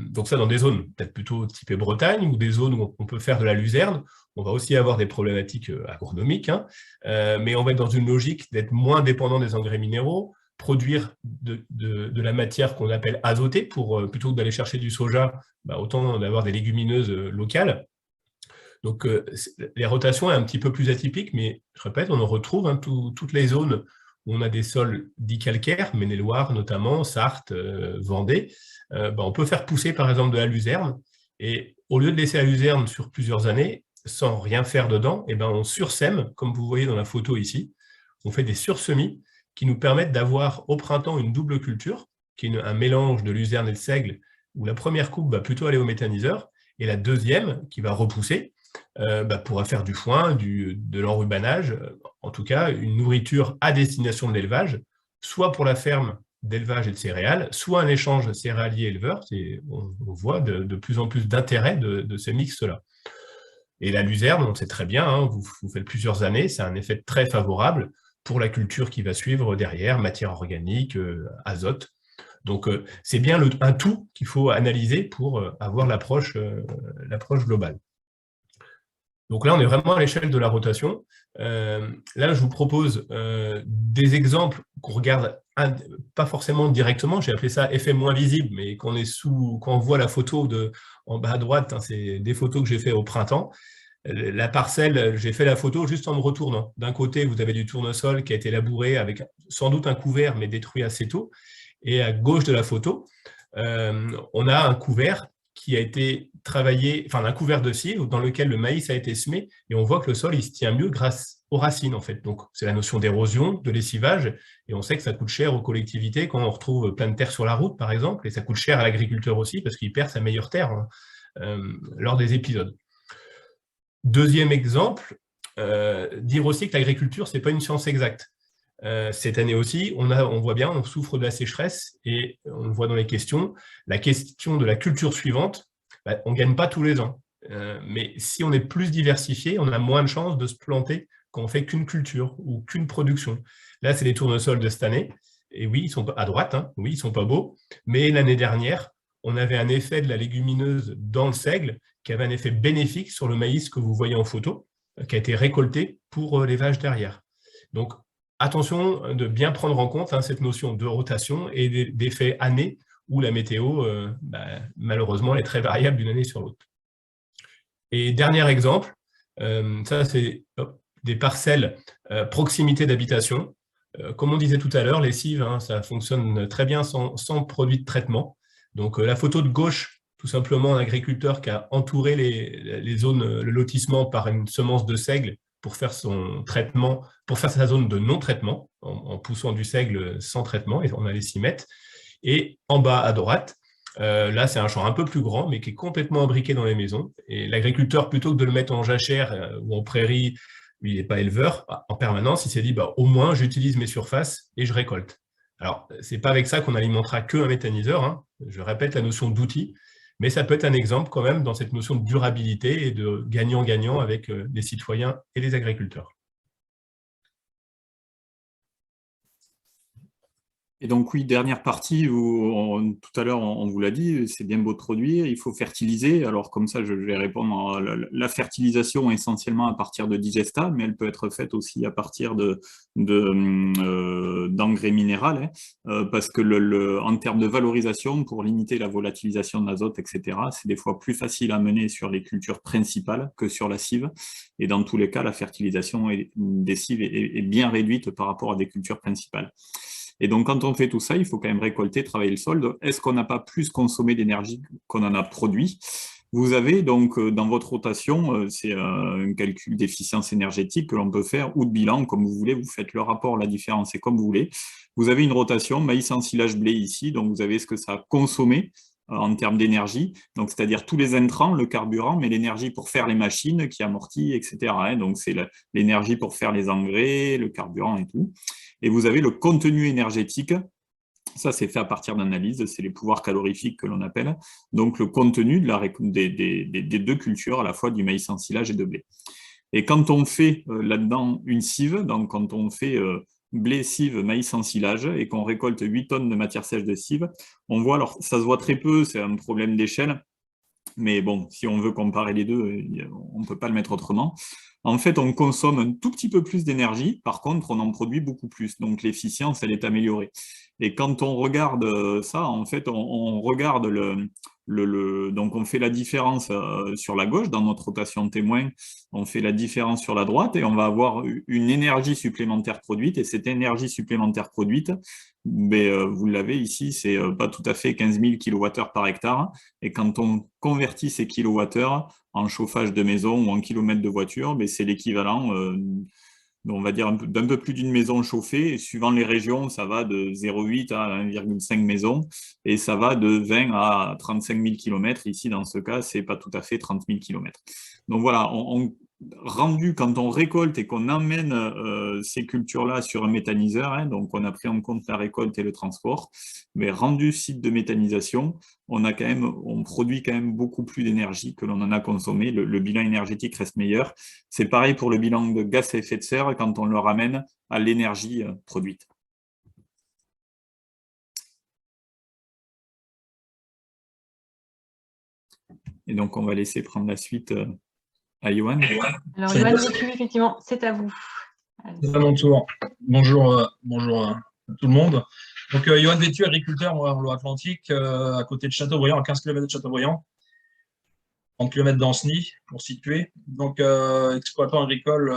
donc ça dans des zones peut-être plutôt typées Bretagne ou des zones où on peut faire de la luzerne, on va aussi avoir des problématiques agronomiques, hein, mais on va être dans une logique d'être moins dépendant des engrais minéraux, produire de la matière qu'on appelle azotée, plutôt que d'aller chercher du soja, autant d'avoir des légumineuses locales. Donc les rotations sont un petit peu plus atypiques, mais je répète, on en retrouve toutes les zones où on a des sols dits calcaires, Maine-et-Loire notamment, Sarthe, Vendée. On peut faire pousser par exemple de la luzerne, et au lieu de laisser la luzerne sur plusieurs années, sans rien faire dedans, on sursème, comme vous voyez dans la photo ici. On fait des sursemis qui nous permettent d'avoir au printemps une double culture, qui est un mélange de luzerne et de seigle, où la première coupe va plutôt aller au méthaniseur, et la deuxième, qui va repousser, pourra faire du foin, de l'enrubanage, en tout cas une nourriture à destination de l'élevage, soit pour la ferme d'élevage et de céréales, soit un échange céréalier-éleveur. On voit de plus en plus d'intérêt de ce mix-là. Et la luzerne, on sait très bien, hein, vous faites plusieurs années, c'est un effet très favorable pour la culture qui va suivre derrière, matière organique, azote. Donc c'est bien un tout qu'il faut analyser pour avoir l'approche globale. Donc là, on est vraiment à l'échelle de la rotation. Là, je vous propose des exemples qu'on regarde pas forcément directement. J'ai appelé ça effet moins visible, mais quand on voit la photo en bas à droite, hein, c'est des photos que j'ai fait au printemps. La parcelle, j'ai fait la photo juste en me retournant. D'un côté, vous avez du tournesol qui a été labouré avec sans doute un couvert, mais détruit assez tôt. Et à gauche de la photo, on a un couvert qui a été travaillé, enfin un couvert de cive dans lequel le maïs a été semé, et on voit que le sol il se tient mieux grâce aux racines en fait. Donc c'est la notion d'érosion, de lessivage, et on sait que ça coûte cher aux collectivités quand on retrouve plein de terre sur la route par exemple, et ça coûte cher à l'agriculteur aussi parce qu'il perd sa meilleure terre lors des épisodes. Deuxième exemple, dire aussi que l'agriculture c'est pas une science exacte. Cette année aussi, on voit bien, on souffre de la sécheresse et on le voit dans les questions. La question de la culture suivante, on ne gagne pas tous les ans. Mais si on est plus diversifié, on a moins de chances de se planter quand on fait qu'une culture ou qu'une production. Là, c'est les tournesols de cette année. Et oui, ils sont à droite, hein, oui, ils ne sont pas beaux. Mais l'année dernière, on avait un effet de la légumineuse dans le seigle qui avait un effet bénéfique sur le maïs que vous voyez en photo, qui a été récolté pour les vaches derrière. Donc, attention de bien prendre en compte cette notion de rotation et d'effet année où la météo, malheureusement, est très variable d'une année sur l'autre. Et dernier exemple, ça c'est des parcelles proximité d'habitation. Comme on disait tout à l'heure, les cives, ça fonctionne très bien sans produit de traitement. Donc la photo de gauche, tout simplement un agriculteur qui a entouré les zones, le lotissement par une semence de seigle pour faire son traitement, pour faire sa zone de non-traitement, en poussant du seigle sans traitement, et on allait s'y mettre. Et en bas à droite, là, c'est un champ un peu plus grand, mais qui est complètement imbriqué dans les maisons. Et l'agriculteur, plutôt que de le mettre en jachère ou en prairie, lui, il n'est pas éleveur, en permanence, il s'est dit, au moins, j'utilise mes surfaces et je récolte. Alors, ce n'est pas avec ça qu'on alimentera qu'un méthaniseur, hein. Je répète la notion d'outil, mais ça peut être un exemple quand même dans cette notion de durabilité et de gagnant-gagnant avec les citoyens et les agriculteurs. Et donc oui, dernière partie, où tout à l'heure on vous l'a dit, c'est bien beau de produire, il faut fertiliser. Alors comme ça, je vais répondre. La fertilisation essentiellement à partir de digestat, mais elle peut être faite aussi à partir d'engrais minéraux, parce que en termes de valorisation, pour limiter la volatilisation de l'azote, etc., c'est des fois plus facile à mener sur les cultures principales que sur la cive. Et dans tous les cas, la fertilisation des cives est bien réduite par rapport à des cultures principales. Et donc, quand on fait tout ça, il faut quand même récolter, travailler le sol. Est-ce qu'on n'a pas plus consommé d'énergie qu'on en a produit? Vous avez donc dans votre rotation, c'est un calcul d'efficience énergétique que l'on peut faire, ou de bilan, comme vous voulez, vous faites le rapport, la différence, c'est comme vous voulez. Vous avez une rotation, maïs, ensilage, blé ici, donc vous avez ce que ça a consommé en termes d'énergie, donc c'est-à-dire tous les intrants, le carburant, mais l'énergie pour faire les machines qui amortit, etc. Donc c'est l'énergie pour faire les engrais, le carburant et tout. Et vous avez le contenu énergétique. Ça, c'est fait à partir d'analyse, c'est les pouvoirs calorifiques que l'on appelle. Donc, le contenu des deux cultures, à la fois du maïs ensilage et de blé. Et quand on fait là-dedans une cive, donc quand on fait blé, cive, maïs ensilage, et qu'on récolte 8 tonnes de matière sèche de cive, on voit, alors ça se voit très peu, c'est un problème d'échelle, mais bon, si on veut comparer les deux, on ne peut pas le mettre autrement. En fait, on consomme un tout petit peu plus d'énergie, par contre, on en produit beaucoup plus. Donc, l'efficience, elle est améliorée. Et quand on regarde ça, en fait, on regarde donc on fait la différence sur la gauche, dans notre rotation témoin, on fait la différence sur la droite et on va avoir une énergie supplémentaire produite. Et cette énergie supplémentaire produite, vous l'avez ici, c'est pas tout à fait 15 000 kWh par hectare. Et quand on convertit ces kilowattheures en chauffage de maison ou en kilomètres de voiture, c'est l'équivalent, on va dire, d'un peu plus d'une maison chauffée. Et suivant les régions, ça va de 0,8 à 1,5 maison et ça va de 20 à 35 000 km. Ici, dans ce cas, c'est pas tout à fait 30 000 km. Donc voilà, rendu quand on récolte et qu'on emmène ces cultures-là sur un méthaniseur, donc on a pris en compte la récolte et le transport, mais rendu site de méthanisation, on produit quand même beaucoup plus d'énergie que l'on en a consommé. Le bilan énergétique reste meilleur. C'est pareil pour le bilan de gaz à effet de serre quand on le ramène à l'énergie produite. Et donc, on va laisser prendre la suite À Johan. Alors, Johan Vétu, effectivement, c'est à vous. C'est à mon tour. Bonjour à tout le monde. Donc, Johan Vétu, agriculteur en Loire-Atlantique, à côté de Châteaubriand, à 15 km de Châteaubriand, 30 km d'Ancenis, pour situer. Donc, exploitant agricole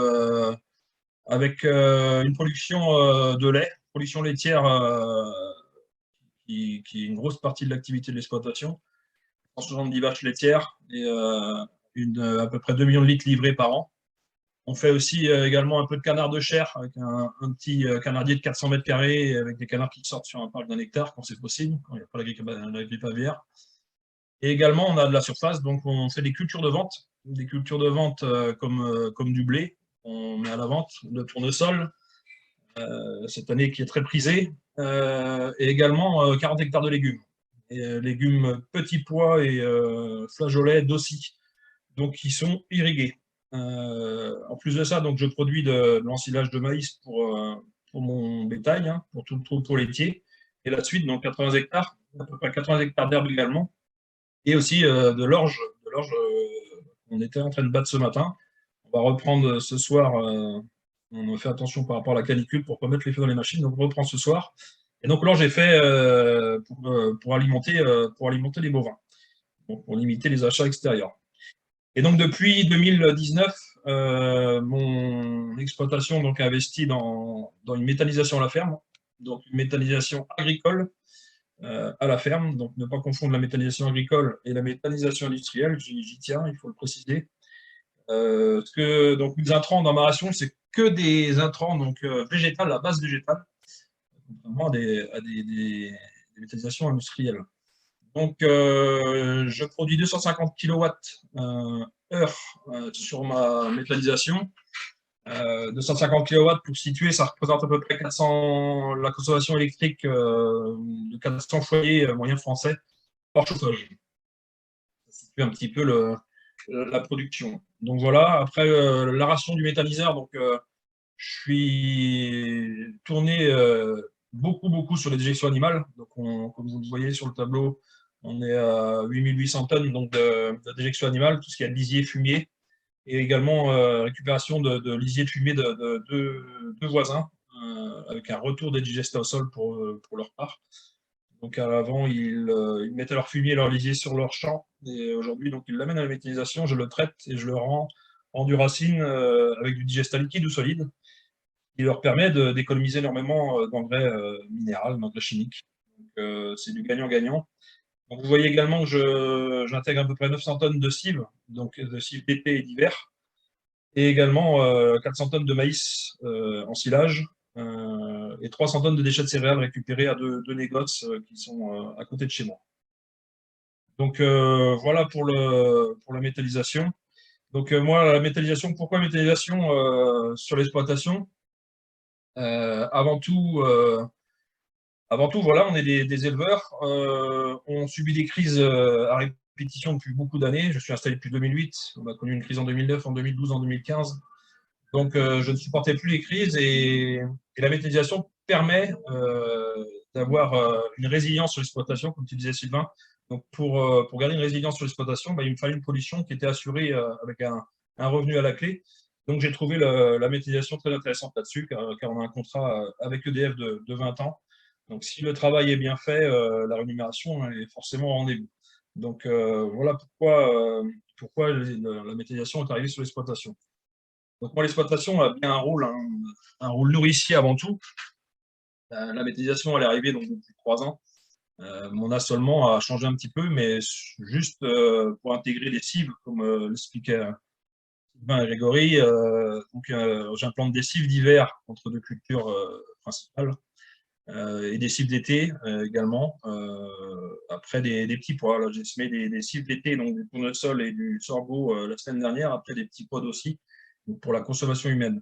avec une production de lait, production laitière qui est une grosse partie de l'activité de l'exploitation. 170 vaches laitières et à peu près 2 millions de litres livrés par an. On fait aussi également un peu de canard de chair avec un petit canardier de 400 mètres carrés avec des canards qui sortent sur un parc d'1 hectare quand c'est possible, quand il n'y a pas la grippe aviaire. Et également, on a de la surface, donc on fait des cultures de vente comme du blé. On met à la vente le tournesol, cette année qui est très prisé, et également 40 hectares de légumes. Et, légumes petits pois et flageolets d'Aussie, donc qui sont irrigués. En plus de ça, donc, je produis de l'ensilage de maïs pour mon bétail, hein, pour tout le troupeau laitier. Et la suite, donc 80 hectares, à peu près 80 hectares d'herbe également. Et aussi de l'orge. On était en train de battre ce matin. On va reprendre ce soir. On a fait attention par rapport à la canicule pour ne pas mettre les feux dans les machines. Donc on reprend ce soir. Et donc l'orge est fait pour alimenter les bovins, donc pour limiter les achats extérieurs. Et donc depuis 2019, mon exploitation donc, a investi dans une méthanisation à la ferme, donc une méthanisation agricole à la ferme. Donc ne pas confondre la méthanisation agricole et la méthanisation industrielle, j'y tiens, il faut le préciser. Donc les intrants dans ma ration, c'est que des intrants donc, végétales, à base végétale, contrairement à des méthanisations industrielles. Donc, je produis 250 kWh sur ma méthanisation. 250 kW pour situer, ça représente à peu près la consommation électrique de 400 foyers moyens français hors chauffage. Ça situe un petit peu la production. Donc voilà, après la ration du méthaniseur, donc, je suis tourné beaucoup sur les déjections animales. Donc comme vous le voyez sur le tableau, on est à 8800 tonnes donc, de déjections animales, tout ce qui est lisier, fumier, et également récupération de lisier de fumier de deux voisins, avec un retour des digestats au sol pour leur part. Donc avant, ils mettaient leur fumier et leur lisier sur leur champ, et aujourd'hui, donc ils l'amènent à la méthanisation, je le traite et je le rends en duracine avec du digestat liquide ou solide, qui leur permet d'économiser énormément d'engrais minéral, d'engrais chimiques. C'est du gagnant-gagnant. Vous voyez également que j'intègre à peu près 900 tonnes de cives, donc de cives d'été et d'hiver, et également 400 tonnes de maïs en silage, et 300 tonnes de déchets de céréales récupérés à deux négoces qui sont à côté de chez moi. Donc voilà pour la méthanisation. Donc moi, la méthanisation, pourquoi méthanisation sur l'exploitation? Avant tout, voilà, on est des éleveurs. On subit des crises à répétition depuis beaucoup d'années. Je suis installé depuis 2008. On a connu une crise en 2009, en 2012, en 2015. Donc, je ne supportais plus les crises et la méthanisation permet d'avoir une résilience sur l'exploitation, comme tu disais, Sylvain. Donc, pour garder une résilience sur l'exploitation, il me fallait une production qui était assurée avec un revenu à la clé. Donc, j'ai trouvé la méthanisation très intéressante là-dessus, car on a un contrat avec EDF de 20 ans. Donc, si le travail est bien fait, la rémunération est forcément au rendez-vous. Donc, voilà pourquoi la méthanisation est arrivée sur l'exploitation. Donc, moi, l'exploitation a bien un rôle nourricier avant tout. La méthanisation, elle est arrivée donc, depuis 3 ans. Mon assolement a changé un petit peu, mais juste pour intégrer des cibles, comme l'expliquait Sylvain et Grégory. J'implante des cibles d'hiver entre 2 cultures principales. Et des cibles d'été également. Après des petits pois, là, j'ai semé des cibles d'été, donc du tournesol et du sorgho la semaine dernière, après des petits pois aussi, pour la consommation humaine.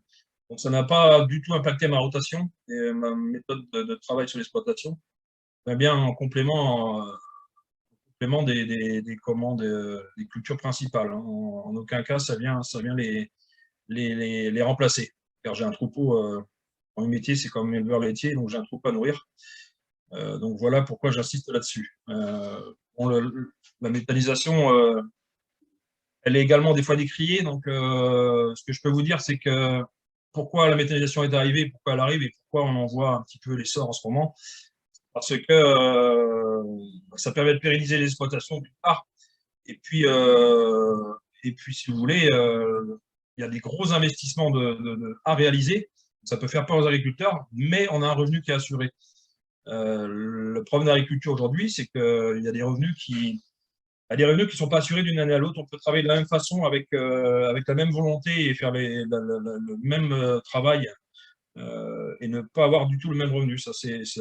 Donc ça n'a pas du tout impacté ma rotation et ma méthode de travail sur l'exploitation. Bien en complément des commandes des cultures principales. Hein. En aucun cas ça vient les remplacer. Car j'ai un troupeau. Mon métier, c'est comme éleveur laitier, donc j'ai un troupeau à nourrir. Donc voilà pourquoi j'insiste là-dessus. La méthanisation, Elle est également des fois décriée. Donc, ce que je peux vous dire, c'est que pourquoi la méthanisation est arrivée, pourquoi elle arrive et pourquoi on en voit un petit peu l'essor en ce moment. Parce que ça permet de pérenniser les exploitations d'une part. Et puis, si vous voulez, il y a des gros investissements à réaliser. Ça peut faire peur aux agriculteurs, mais on a un revenu qui est assuré. Le problème de l'agriculture aujourd'hui, c'est qu'il y a des revenus qui ne sont pas assurés d'une année à l'autre. On peut travailler de la même façon avec la même volonté et faire le même travail et ne pas avoir du tout le même revenu. Ça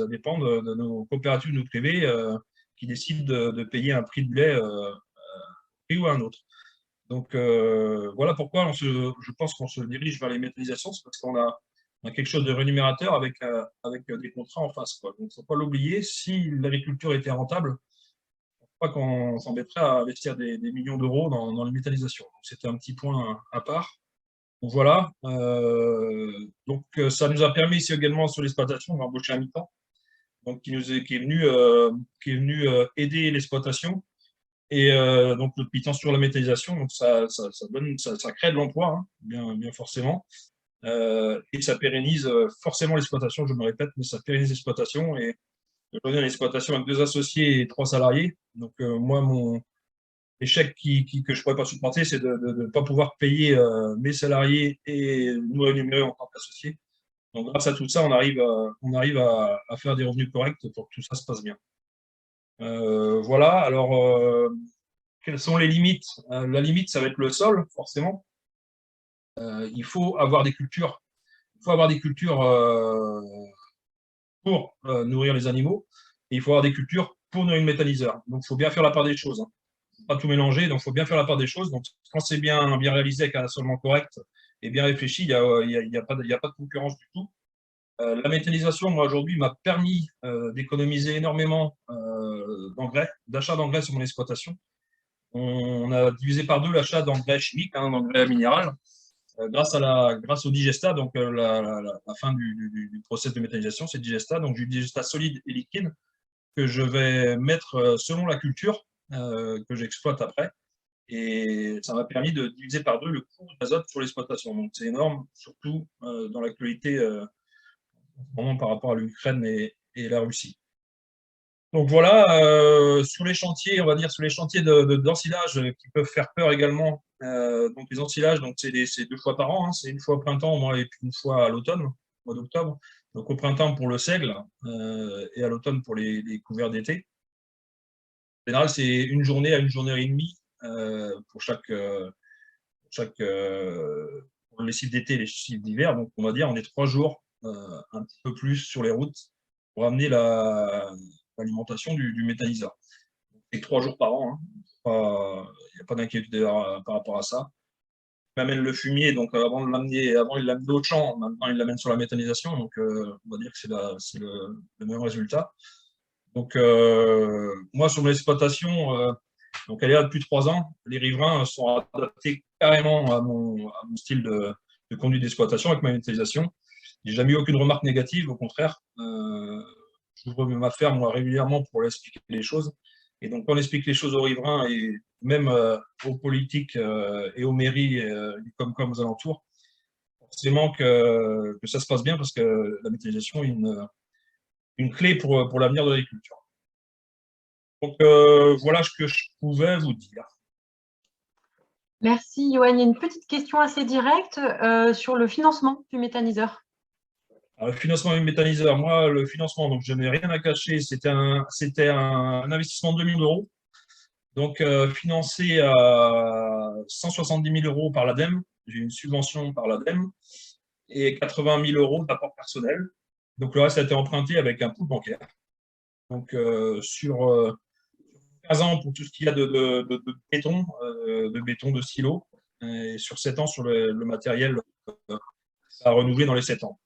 dépend de nos coopératives, de nos privés qui décident de payer un prix de lait prix ou un autre. Donc voilà pourquoi je pense qu'on se dirige vers les méthanisations, c'est parce qu'on a quelque chose de rémunérateur avec des contrats en face, quoi. Donc il ne faut pas l'oublier, si l'agriculture était rentable, je ne pense pas qu'on s'embêterait à investir des millions d'euros dans les méthanisations. C'était un petit point à part. Donc voilà, donc ça nous a permis ici également sur l'exploitation, on a embauché un mi-temps, donc qui est venu aider l'exploitation. Et donc notre mi-temps sur la méthanisation, donc ça crée de l'emploi, hein, bien forcément, et ça pérennise forcément l'exploitation, je me répète, mais ça pérennise l'exploitation. Et je reviens à l'exploitation avec 2 associés et 3 salariés. Donc moi, mon échec que je ne pourrais pas supporter, c'est de ne pas pouvoir payer mes salariés et nous rémunérer en tant qu'associés. Donc grâce à tout ça, on arrive à faire des revenus corrects pour que tout ça se passe bien. Voilà, alors quelles sont les limites? La limite, ça va être le sol, forcément. Il faut avoir des cultures. Il faut avoir des cultures pour nourrir les animaux, et il faut avoir des cultures pour nourrir le méthaniseur. Donc il faut bien faire la part des choses, hein. Pas tout mélanger, donc il faut bien faire la part des choses. Donc quand c'est bien réalisé avec un assolement correct et bien réfléchi, il n'y a pas de concurrence du tout. La méthanisation, moi, aujourd'hui, m'a permis d'économiser énormément d'engrais, d'achat d'engrais sur mon exploitation. On a divisé par 2 l'achat d'engrais chimiques, hein, d'engrais minéral, grâce au digesta, donc la fin du process de méthanisation, c'est digesta, donc du digesta solide et liquide que je vais mettre selon la culture que j'exploite après. Et ça m'a permis de diviser par 2 le coût d'azote sur l'exploitation. Donc c'est énorme, surtout dans l'actualité par rapport à l'Ukraine et la Russie. Donc voilà, sur les chantiers, on va dire sur les chantiers d'ensilage qui peuvent faire peur également. Donc les ensilages, donc c'est 2 fois par an, hein, c'est une fois au printemps, moi, et puis une fois à l'automne, au mois d'octobre. Donc au printemps pour le seigle et à l'automne pour les couverts d'été. En général, c'est une journée à une journée et demie pour les cycles d'été et les cycles d'hiver. Donc on va dire on est 3 jours, un petit peu plus sur les routes pour amener l'alimentation du méthaniseur. C'est 3 jours par an, hein. Il n'y a pas d'inquiétude par rapport à ça. Il amène le fumier, donc avant il l'amenait au champ, maintenant il l'amène sur la méthanisation, donc on va dire que c'est le meilleur résultat. Donc moi sur mon exploitation, donc elle est là depuis 3 ans, les riverains sont adaptés carrément à mon style de conduite d'exploitation avec ma méthanisation. J'ai jamais eu aucune remarque négative, au contraire. J'ouvre ma ferme moi, régulièrement pour leur expliquer les choses. Et donc, quand on explique les choses aux riverains et même aux politiques et aux mairies comme aux alentours, forcément que ça se passe bien parce que la méthanisation est une clé pour l'avenir de l'agriculture. Donc, voilà ce que je pouvais vous dire. Merci, Johan. Il y a une petite question assez directe sur le financement du méthaniseur. Alors, le financement du méthaniseur, moi, le financement, donc je n'ai rien à cacher, c'était un investissement de 2 millions d'euros, donc financé à 170 000 euros par l'ADEME, j'ai une subvention par l'ADEME, et 80 000 euros d'apport personnel. Donc le reste a été emprunté avec un pool bancaire. Donc sur 15 ans pour tout ce qu'il y a de béton, de silo, et sur 7 ans sur le matériel à renouveler dans les 7 ans.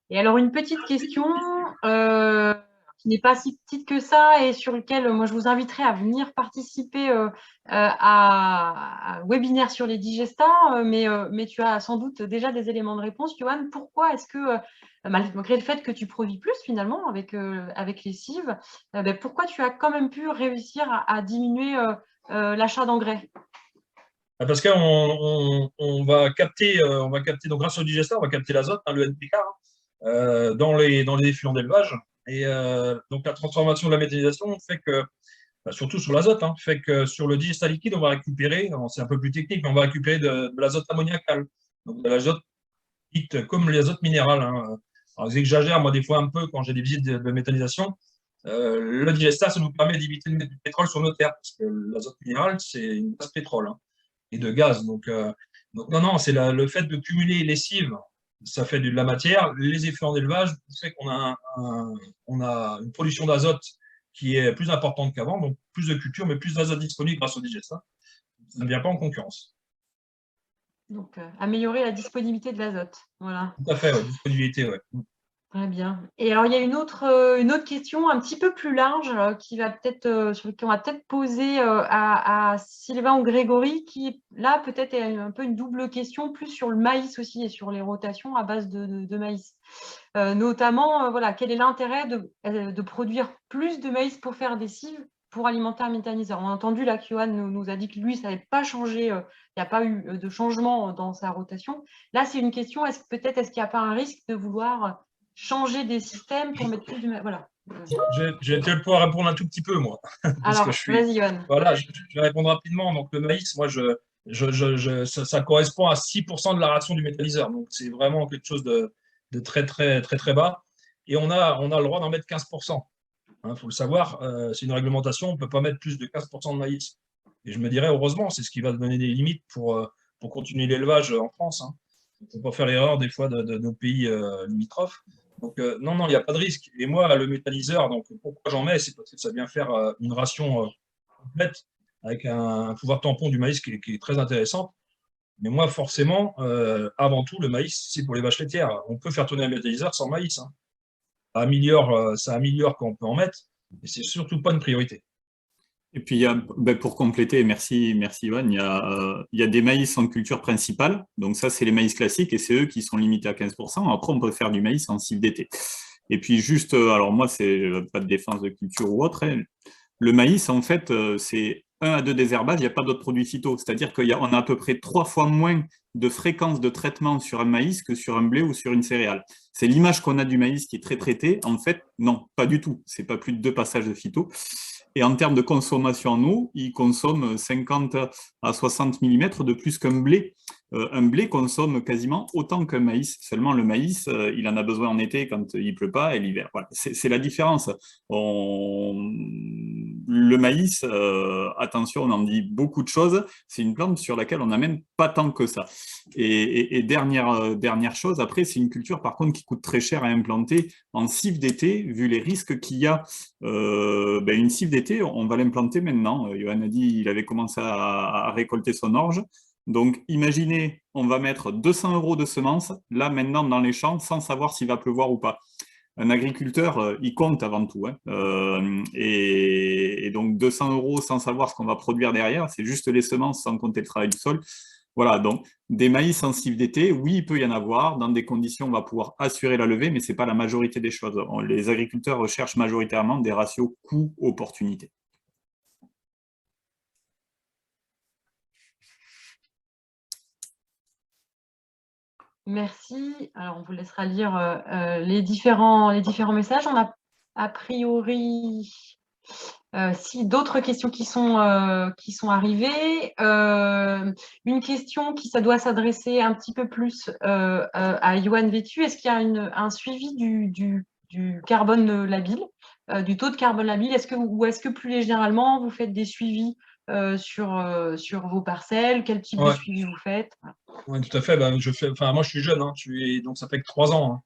Et alors, une petite question qui n'est pas si petite que ça et sur laquelle moi, je vous inviterai à venir participer à un webinaire sur les digestats, mais tu as sans doute déjà des éléments de réponse. Johan, pourquoi est-ce que, malgré le fait que tu produis plus finalement avec les cives, pourquoi tu as quand même pu réussir à diminuer l'achat d'engrais? Parce qu'on va capter, donc grâce au digestat, on va capter l'azote, hein, le NPK, dans les effluents d'élevage. Et donc la transformation de la méthanisation fait que, surtout sur l'azote, hein, fait que sur le digestat liquide, on va récupérer, c'est un peu plus technique, mais on va récupérer de l'azote ammoniacal, donc de l'azote comme l'azote minéral. Hein. Alors j'exagère, moi, des fois un peu quand j'ai des visites de méthanisation. Le digestat, ça nous permet d'éviter de mettre du pétrole sur nos terres, parce que l'azote minéral, c'est une base pétrole, hein, et de gaz. Donc non, c'est le fait de cumuler les cives, ça fait de la matière. Les effluents d'élevage, c'est qu'on a, on a une production d'azote qui est plus importante qu'avant, donc plus de culture, mais plus d'azote disponible grâce au digestat. Ça ne vient pas en concurrence. Donc, améliorer la disponibilité de l'azote. Voilà. Tout à fait, ouais, disponibilité, ouais. Très bien. Et alors, il y a une autre question un petit peu plus large sur laquelle on va peut-être poser à Sylvain ou Grégory, qui là peut-être est un peu une double question, plus sur le maïs aussi et sur les rotations à base de maïs. Notamment, voilà, quel est l'intérêt de produire plus de maïs pour faire des cives pour alimenter un méthaniseur? On a entendu là que Johan nous a dit que lui, ça n'avait pas changé, il n'y a pas eu de changement dans sa rotation. Là, c'est une question, est-ce qu'il n'y a pas un risque de vouloir changer des systèmes pour mettre plus de... Voilà. Je vais peut-être pouvoir répondre un tout petit peu, moi. Alors, vas-y, Johan. Voilà, je vais répondre rapidement. Donc, le maïs, moi, ça correspond à 6% de la ration du méthaniseur. Donc, c'est vraiment quelque chose de très, très, très, très bas. Et on a le droit d'en mettre 15%. Il faut le savoir, c'est une réglementation, on ne peut pas mettre plus de 15% de maïs. Et je me dirais, heureusement, c'est ce qui va donner des limites pour continuer l'élevage en France. Hein. Il ne faut pas faire l'erreur des fois de nos pays limitrophes. Donc, non, il n'y a pas de risque. Et moi, le méthaniseur, donc pourquoi j'en mets? C'est parce que ça vient faire une ration complète avec un pouvoir tampon du maïs qui est très intéressant. Mais moi, forcément, avant tout, le maïs, c'est pour les vaches laitières. On peut faire tourner un méthaniseur sans maïs. Hein. Ça améliore quand on peut en mettre, mais c'est surtout pas une priorité. Et puis, pour compléter, merci Ivan, il y a des maïs en culture principale. Donc ça, c'est les maïs classiques et c'est eux qui sont limités à 15%. Après, on peut faire du maïs en cive d'été. Et puis juste, alors moi, c'est pas de défense de culture ou autre. Hein. Le maïs, en fait, c'est 1 à 2 désherbages, il n'y a pas d'autres produits phyto. C'est-à-dire qu'on a à peu près 3 fois moins de fréquence de traitement sur un maïs que sur un blé ou sur une céréale. C'est l'image qu'on a du maïs qui est très traité. En fait, non, pas du tout. C'est pas plus de 2 passages de phyto. Et en termes de consommation en eau, il consomme 50 à 60 mm de plus qu'un blé. Un blé consomme quasiment autant qu'un maïs. Seulement, le maïs, il en a besoin en été quand il pleut pas et l'hiver. Voilà. C'est la différence. Le maïs, attention, on en dit beaucoup de choses. C'est une plante sur laquelle on n'amène pas tant que ça. Et dernière chose, après, c'est une culture, par contre, qui coûte très cher à implanter en cive d'été, vu les risques qu'il y a. Une cive d'été, on va l'implanter maintenant. Johan a dit qu'il avait commencé à récolter son orge. Donc, imaginez, on va mettre 200 € de semences, là, maintenant, dans les champs, sans savoir s'il va pleuvoir ou pas. Un agriculteur, il compte avant tout. Hein. Et donc, 200 € sans savoir ce qu'on va produire derrière, c'est juste les semences sans compter le travail du sol. Voilà, donc des maïs en cive d'été, oui, il peut y en avoir. Dans des conditions, on va pouvoir assurer la levée, mais ce n'est pas la majorité des choses. Les agriculteurs recherchent majoritairement des ratios coût-opportunité. Merci. Alors, on vous laissera lire les différents messages. On a a priori d'autres questions qui sont arrivées. Une question ça doit s'adresser un petit peu plus à Johan Vétu. Est-ce qu'il y a un suivi du carbone labile, du taux de carbone labile? Ou est-ce que plus généralement, vous faites des suivis sur vos parcelles? Quel type de suivi vous faites? Oui, tout à fait. Moi, je suis jeune, hein, donc ça fait que 3 ans. Hein.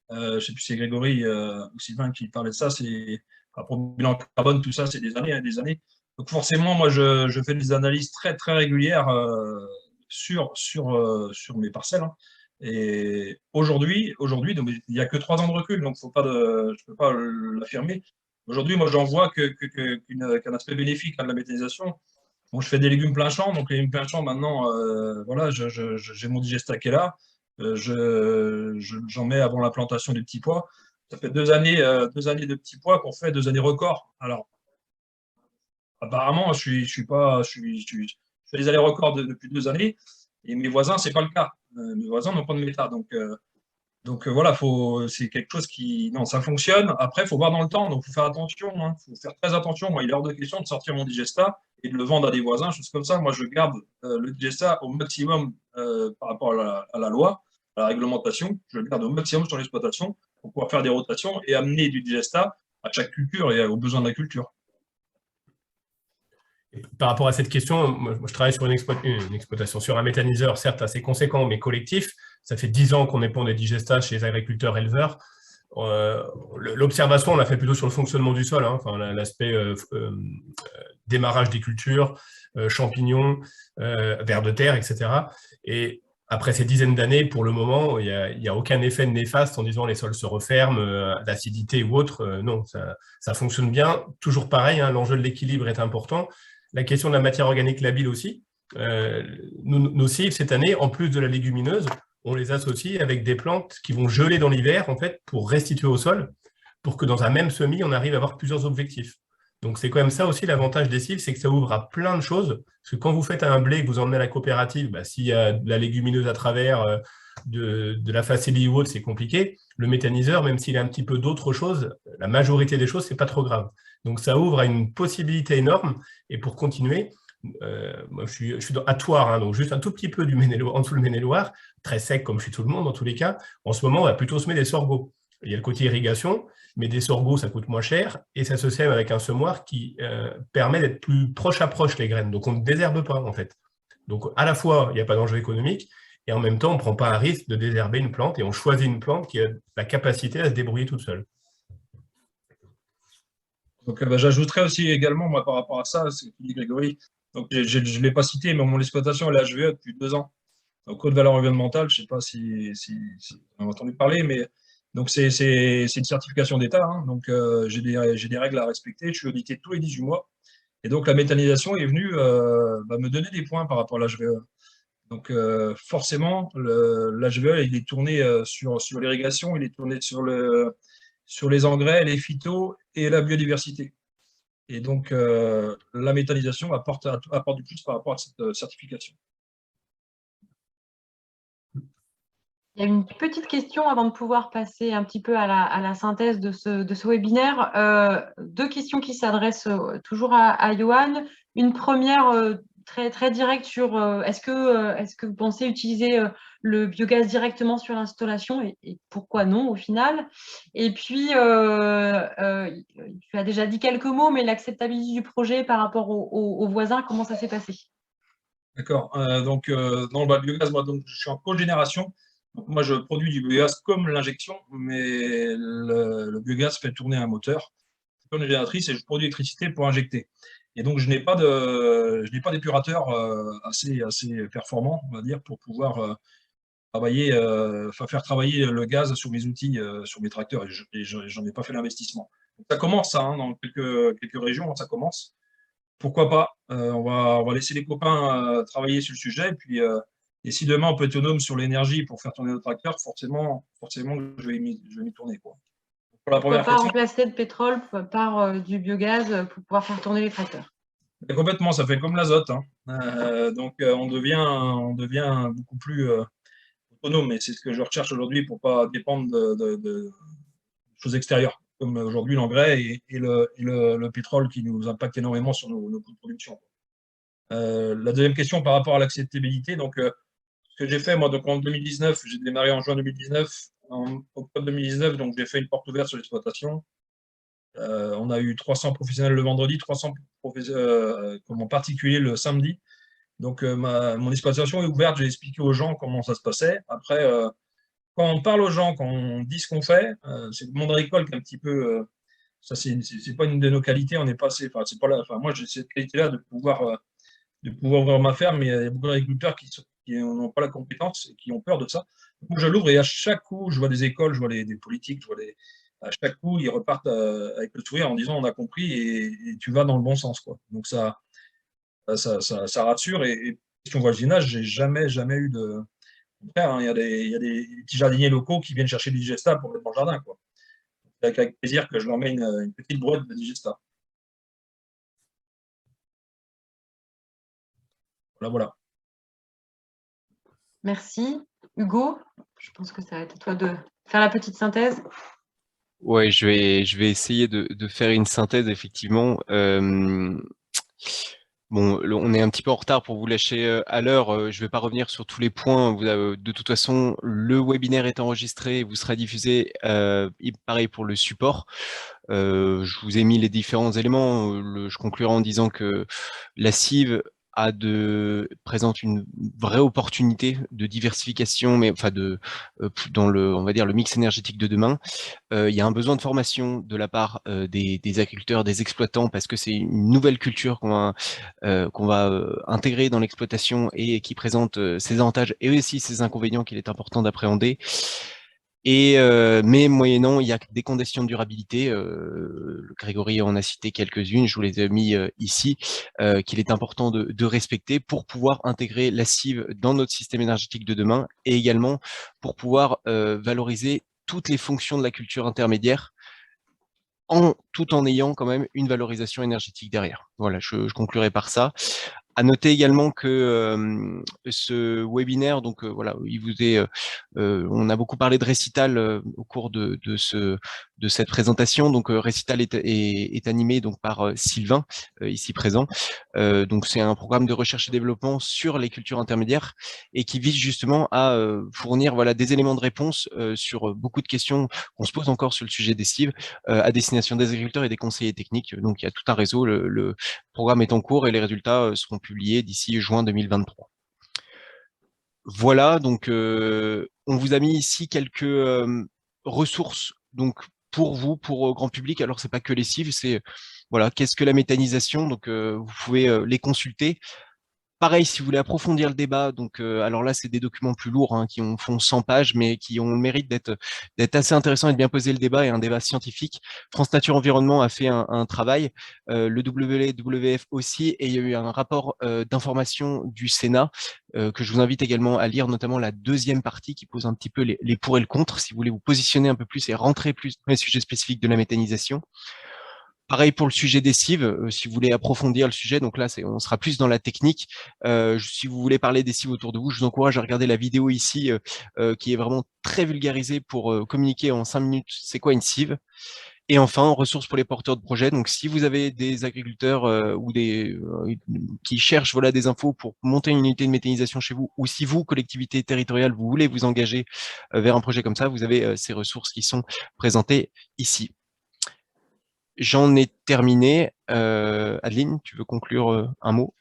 Je ne sais plus si c'est Grégory ou Sylvain qui parlait de ça. C'est rapport au bilan carbone, tout ça, c'est des années, hein, des années. Donc forcément, moi, je fais des analyses très, très régulières sur mes parcelles. Hein. Et aujourd'hui, donc, il n'y a que 3 ans de recul, donc je ne peux pas l'affirmer. Aujourd'hui, moi, j'en vois qu'un aspect bénéfique à de la méthanisation. Bon, je fais des légumes plein champ, donc les légumes plein champ, maintenant, voilà, j'ai mon digestat qui est là. J'en mets avant la plantation des petits pois. Ça fait 2 années de petits pois qu'on fait 2 années records. Alors, Apparemment, je fais des allers-retours depuis 2 années, et mes voisins, c'est pas le cas. Mes voisins n'ont pas de méta. Donc voilà, c'est quelque chose qui. Non, ça fonctionne. Après, il faut voir dans le temps, donc il faut faire attention. Il faut faire très attention. Moi, il est hors de question de sortir mon digesta et de le vendre à des voisins, choses comme ça. Moi, je garde le digesta au maximum par rapport à la loi, à la réglementation. Je le garde au maximum sur l'exploitation pour pouvoir faire des rotations et amener du digesta à chaque culture et aux besoins de la culture. Par rapport à cette question, moi, je travaille sur une exploitation, sur un méthaniseur, certes assez conséquent, mais collectif. Ça fait 10 ans qu'on épand des digestats chez les agriculteurs éleveurs. L'observation, on l'a fait plutôt sur le fonctionnement du sol, enfin, l'aspect démarrage des cultures, champignons, vers de terre, etc. Et après ces dizaines d'années, pour le moment, il n'y a aucun effet néfaste en disant les sols se referment, d'acidité ou autre. Non, ça fonctionne bien. Toujours pareil, l'enjeu de l'équilibre est important. La question de la matière organique labile aussi. Nos cives, cette année, en plus de la légumineuse, on les associe avec des plantes qui vont geler dans l'hiver, en fait, pour restituer au sol, pour que dans un même semis, on arrive à avoir plusieurs objectifs. Donc, c'est quand même ça aussi l'avantage des cives, c'est que ça ouvre à plein de choses. Parce que quand vous faites un blé que vous emmenez à la coopérative, s'il y a de la légumineuse à travers, de la facélie ou autre, c'est compliqué. Le méthaniseur, même s'il a un petit peu d'autres choses, la majorité des choses, c'est pas trop grave. Donc, ça ouvre à une possibilité énorme. Et pour continuer, moi, je suis à Thouars, donc juste un tout petit peu en dessous du Maine-et-Loire, très sec comme je suis tout le monde dans tous les cas. En ce moment, on va plutôt semer des sorgho. Il y a le côté irrigation, mais des sorgho, ça coûte moins cher et ça se sème avec un semoir qui permet d'être plus proche à proche les graines. Donc, on ne désherbe pas, en fait. Donc, à la fois, il n'y a pas d'enjeu économique et en même temps, on ne prend pas un risque de désherber une plante et on choisit une plante qui a la capacité à se débrouiller toute seule. Donc, j'ajouterais aussi également, moi, par rapport à ça, ce que dit Grégory, donc je ne l'ai pas cité, mais mon exploitation est HVE depuis 2 ans. Donc, haute valeur environnementale, je ne sais pas si on a entendu parler, mais donc c'est une certification d'État. Donc, j'ai des règles à respecter. Je suis audité tous les 18 mois. Et donc, la méthanisation est venue me donner des points par rapport à l'HVE. Donc, forcément, l'HVE, il est tourné sur l'irrigation, il est tourné sur les engrais, les phytos et la biodiversité. Et donc, la méthanisation apporte du plus par rapport à cette certification. Il y a une petite question avant de pouvoir passer un petit peu à la synthèse de ce webinaire. 2 questions qui s'adressent toujours à Johan. Une première très, très directe sur est-ce que vous pensez utiliser le biogaz directement sur l'installation et pourquoi non au final? Et puis, tu as déjà dit quelques mots, mais l'acceptabilité du projet par rapport aux voisins, comment ça s'est passé? D'accord. Donc, dans le biogaz, moi, donc, je suis en cogénération. Donc, moi, je produis du biogaz comme l'injection, mais le biogaz fait tourner un moteur. C'est comme une génératrice et je produis l'électricité pour injecter. Et donc, je n'ai pas d'épurateur assez performant, on va dire, pour pouvoir faire travailler le gaz sur mes outils, sur mes tracteurs. Et j'en ai pas fait l'investissement. Ça commence, ça, dans quelques régions, ça commence. Pourquoi pas? On va laisser les copains travailler sur le sujet. Et si demain on peut être autonome sur l'énergie pour faire tourner nos tracteurs, forcément je vais m'y tourner, quoi. Pour la première question. Remplacer le pétrole par du biogaz pour pouvoir faire tourner les tracteurs. Complètement, ça fait comme l'azote. Donc on devient beaucoup plus autonome. Et c'est ce que je recherche aujourd'hui pour ne pas dépendre de choses extérieures, comme aujourd'hui l'engrais et le pétrole qui nous impacte énormément sur nos coûts de production. La deuxième question par rapport à l'acceptabilité, donc ce que j'ai fait, moi, donc en 2019, j'ai démarré en juin 2019, en octobre 2019, donc j'ai fait une porte ouverte sur l'exploitation. On a eu 300 professionnels le vendredi, 300 particuliers le samedi. Donc mon exploitation est ouverte, j'ai expliqué aux gens comment ça se passait. Après, quand on parle aux gens, quand on dit ce qu'on fait, c'est le monde agricole qui est un petit peu... ça, c'est pas une de nos qualités, on n'est pas assez... c'est pas là, moi, j'ai cette qualité-là de pouvoir ouvrir ma ferme, mais il y a beaucoup d'agriculteurs qui n'ont pas la compétence et qui ont peur de ça. Moi, je l'ouvre et à chaque coup, je vois des écoles, je vois des politiques, à chaque coup, ils repartent avec le sourire en disant on a compris et tu vas dans le bon sens, quoi. Donc ça rassure. Et question voisinage, j'ai jamais eu de... Il y a des petits jardiniers locaux qui viennent chercher du digesta pour mettre dans le jardin, quoi. C'est avec plaisir que je leur mets une petite boîte de digesta. Voilà, voilà. Merci. Hugo, je pense que ça va être à toi de faire la petite synthèse. Ouais, je vais essayer de faire une synthèse, effectivement. Bon, on est un petit peu en retard pour vous lâcher à l'heure. Je vais pas revenir sur tous les points. De toute façon, le webinaire est enregistré, vous sera diffusé. Pareil pour le support. Je vous ai mis les différents éléments. Je conclurai en disant que la CIV présente une vraie opportunité de diversification, mais enfin dans on va dire le mix énergétique de demain. Il y a un besoin de formation de la part des agriculteurs, des exploitants, parce que c'est une nouvelle culture qu'on va intégrer dans l'exploitation et qui présente ses avantages et aussi ses inconvénients qu'il est important d'appréhender. Mais moyennant, il y a des conditions de durabilité. Grégory en a cité quelques-unes, je vous les ai mis ici, qu'il est important de respecter pour pouvoir intégrer la CIV dans notre système énergétique de demain et également pour pouvoir valoriser toutes les fonctions de la culture intermédiaire tout en ayant quand même une valorisation énergétique derrière. Voilà, je conclurai par ça. À noter également que ce webinaire, donc voilà, on a beaucoup parlé de Récital au cours de cette présentation. Donc Récital est animé donc par Sylvain, ici présent. Donc c'est un programme de recherche et développement sur les cultures intermédiaires et qui vise justement à fournir voilà des éléments de réponse sur beaucoup de questions qu'on se pose encore sur le sujet des cives à destination des agriculteurs et des conseillers techniques. Donc il y a tout un réseau. Le programme est en cours et les résultats seront publiés d'ici juin 2023. Voilà, donc on vous a mis ici quelques ressources donc pour vous, pour grand public. Alors c'est pas que les cives, c'est voilà, qu'est-ce que la méthanisation, donc vous pouvez les consulter. Pareil, si vous voulez approfondir le débat, donc alors là, c'est des documents plus lourds hein, font 100 pages, mais qui ont le mérite d'être assez intéressants et de bien poser le débat et un débat scientifique. France Nature Environnement a fait un travail, le WWF aussi, et il y a eu un rapport d'information du Sénat que je vous invite également à lire, notamment la deuxième partie qui pose un petit peu les pour et le contre, si vous voulez vous positionner un peu plus et rentrer plus dans les sujets spécifiques de la méthanisation. Pareil pour le sujet des cives, si vous voulez approfondir le sujet, donc là on sera plus dans la technique. Si vous voulez parler des cives autour de vous, je vous encourage à regarder la vidéo ici qui est vraiment très vulgarisée pour communiquer en 5 minutes c'est quoi une cive. Et enfin, ressources pour les porteurs de projets. Donc si vous avez des agriculteurs ou qui cherchent voilà, des infos pour monter une unité de méthanisation chez vous, ou si vous, collectivité territoriale, vous voulez vous engager vers un projet comme ça, vous avez ces ressources qui sont présentées ici. J'en ai terminé. Adeline, tu veux conclure un mot?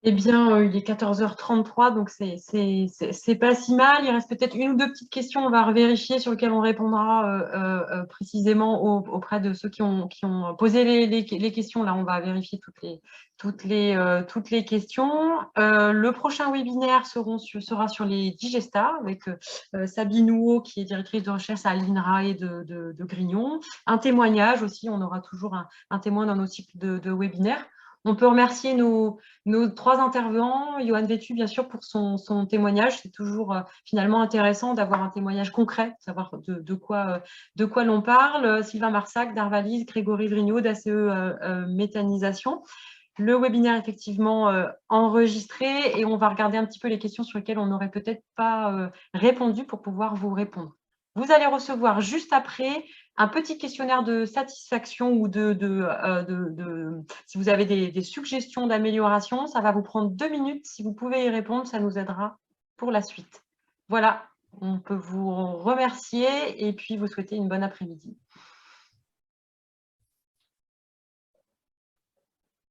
Eh bien, il est 14h33, donc c'est pas si mal. Il reste peut-être une ou deux petites questions, on va revérifier, sur lesquelles on répondra précisément auprès de ceux qui ont posé les questions. Là, on va vérifier toutes les questions. Le prochain webinaire sera sur les digestats avec Sabine Houot, qui est directrice de recherche à l'INRA et de Grignon. Un témoignage aussi, on aura toujours un témoin dans nos cycles de webinaires. On peut remercier nos 3 intervenants, Johan Vétu, bien sûr, pour son témoignage. C'est toujours finalement intéressant d'avoir un témoignage concret, de savoir de quoi l'on parle. Sylvain Marsac, d'Arvalis, Grégory Vrignot, d'ACE Méthanisation. Le webinaire est effectivement enregistré et on va regarder un petit peu les questions sur lesquelles on n'aurait peut-être pas répondu pour pouvoir vous répondre. Vous allez recevoir juste après un petit questionnaire de satisfaction ou si vous avez des suggestions d'amélioration. Ça va vous prendre 2 minutes. Si vous pouvez y répondre, ça nous aidera pour la suite. Voilà, on peut vous remercier et puis vous souhaiter une bonne après-midi.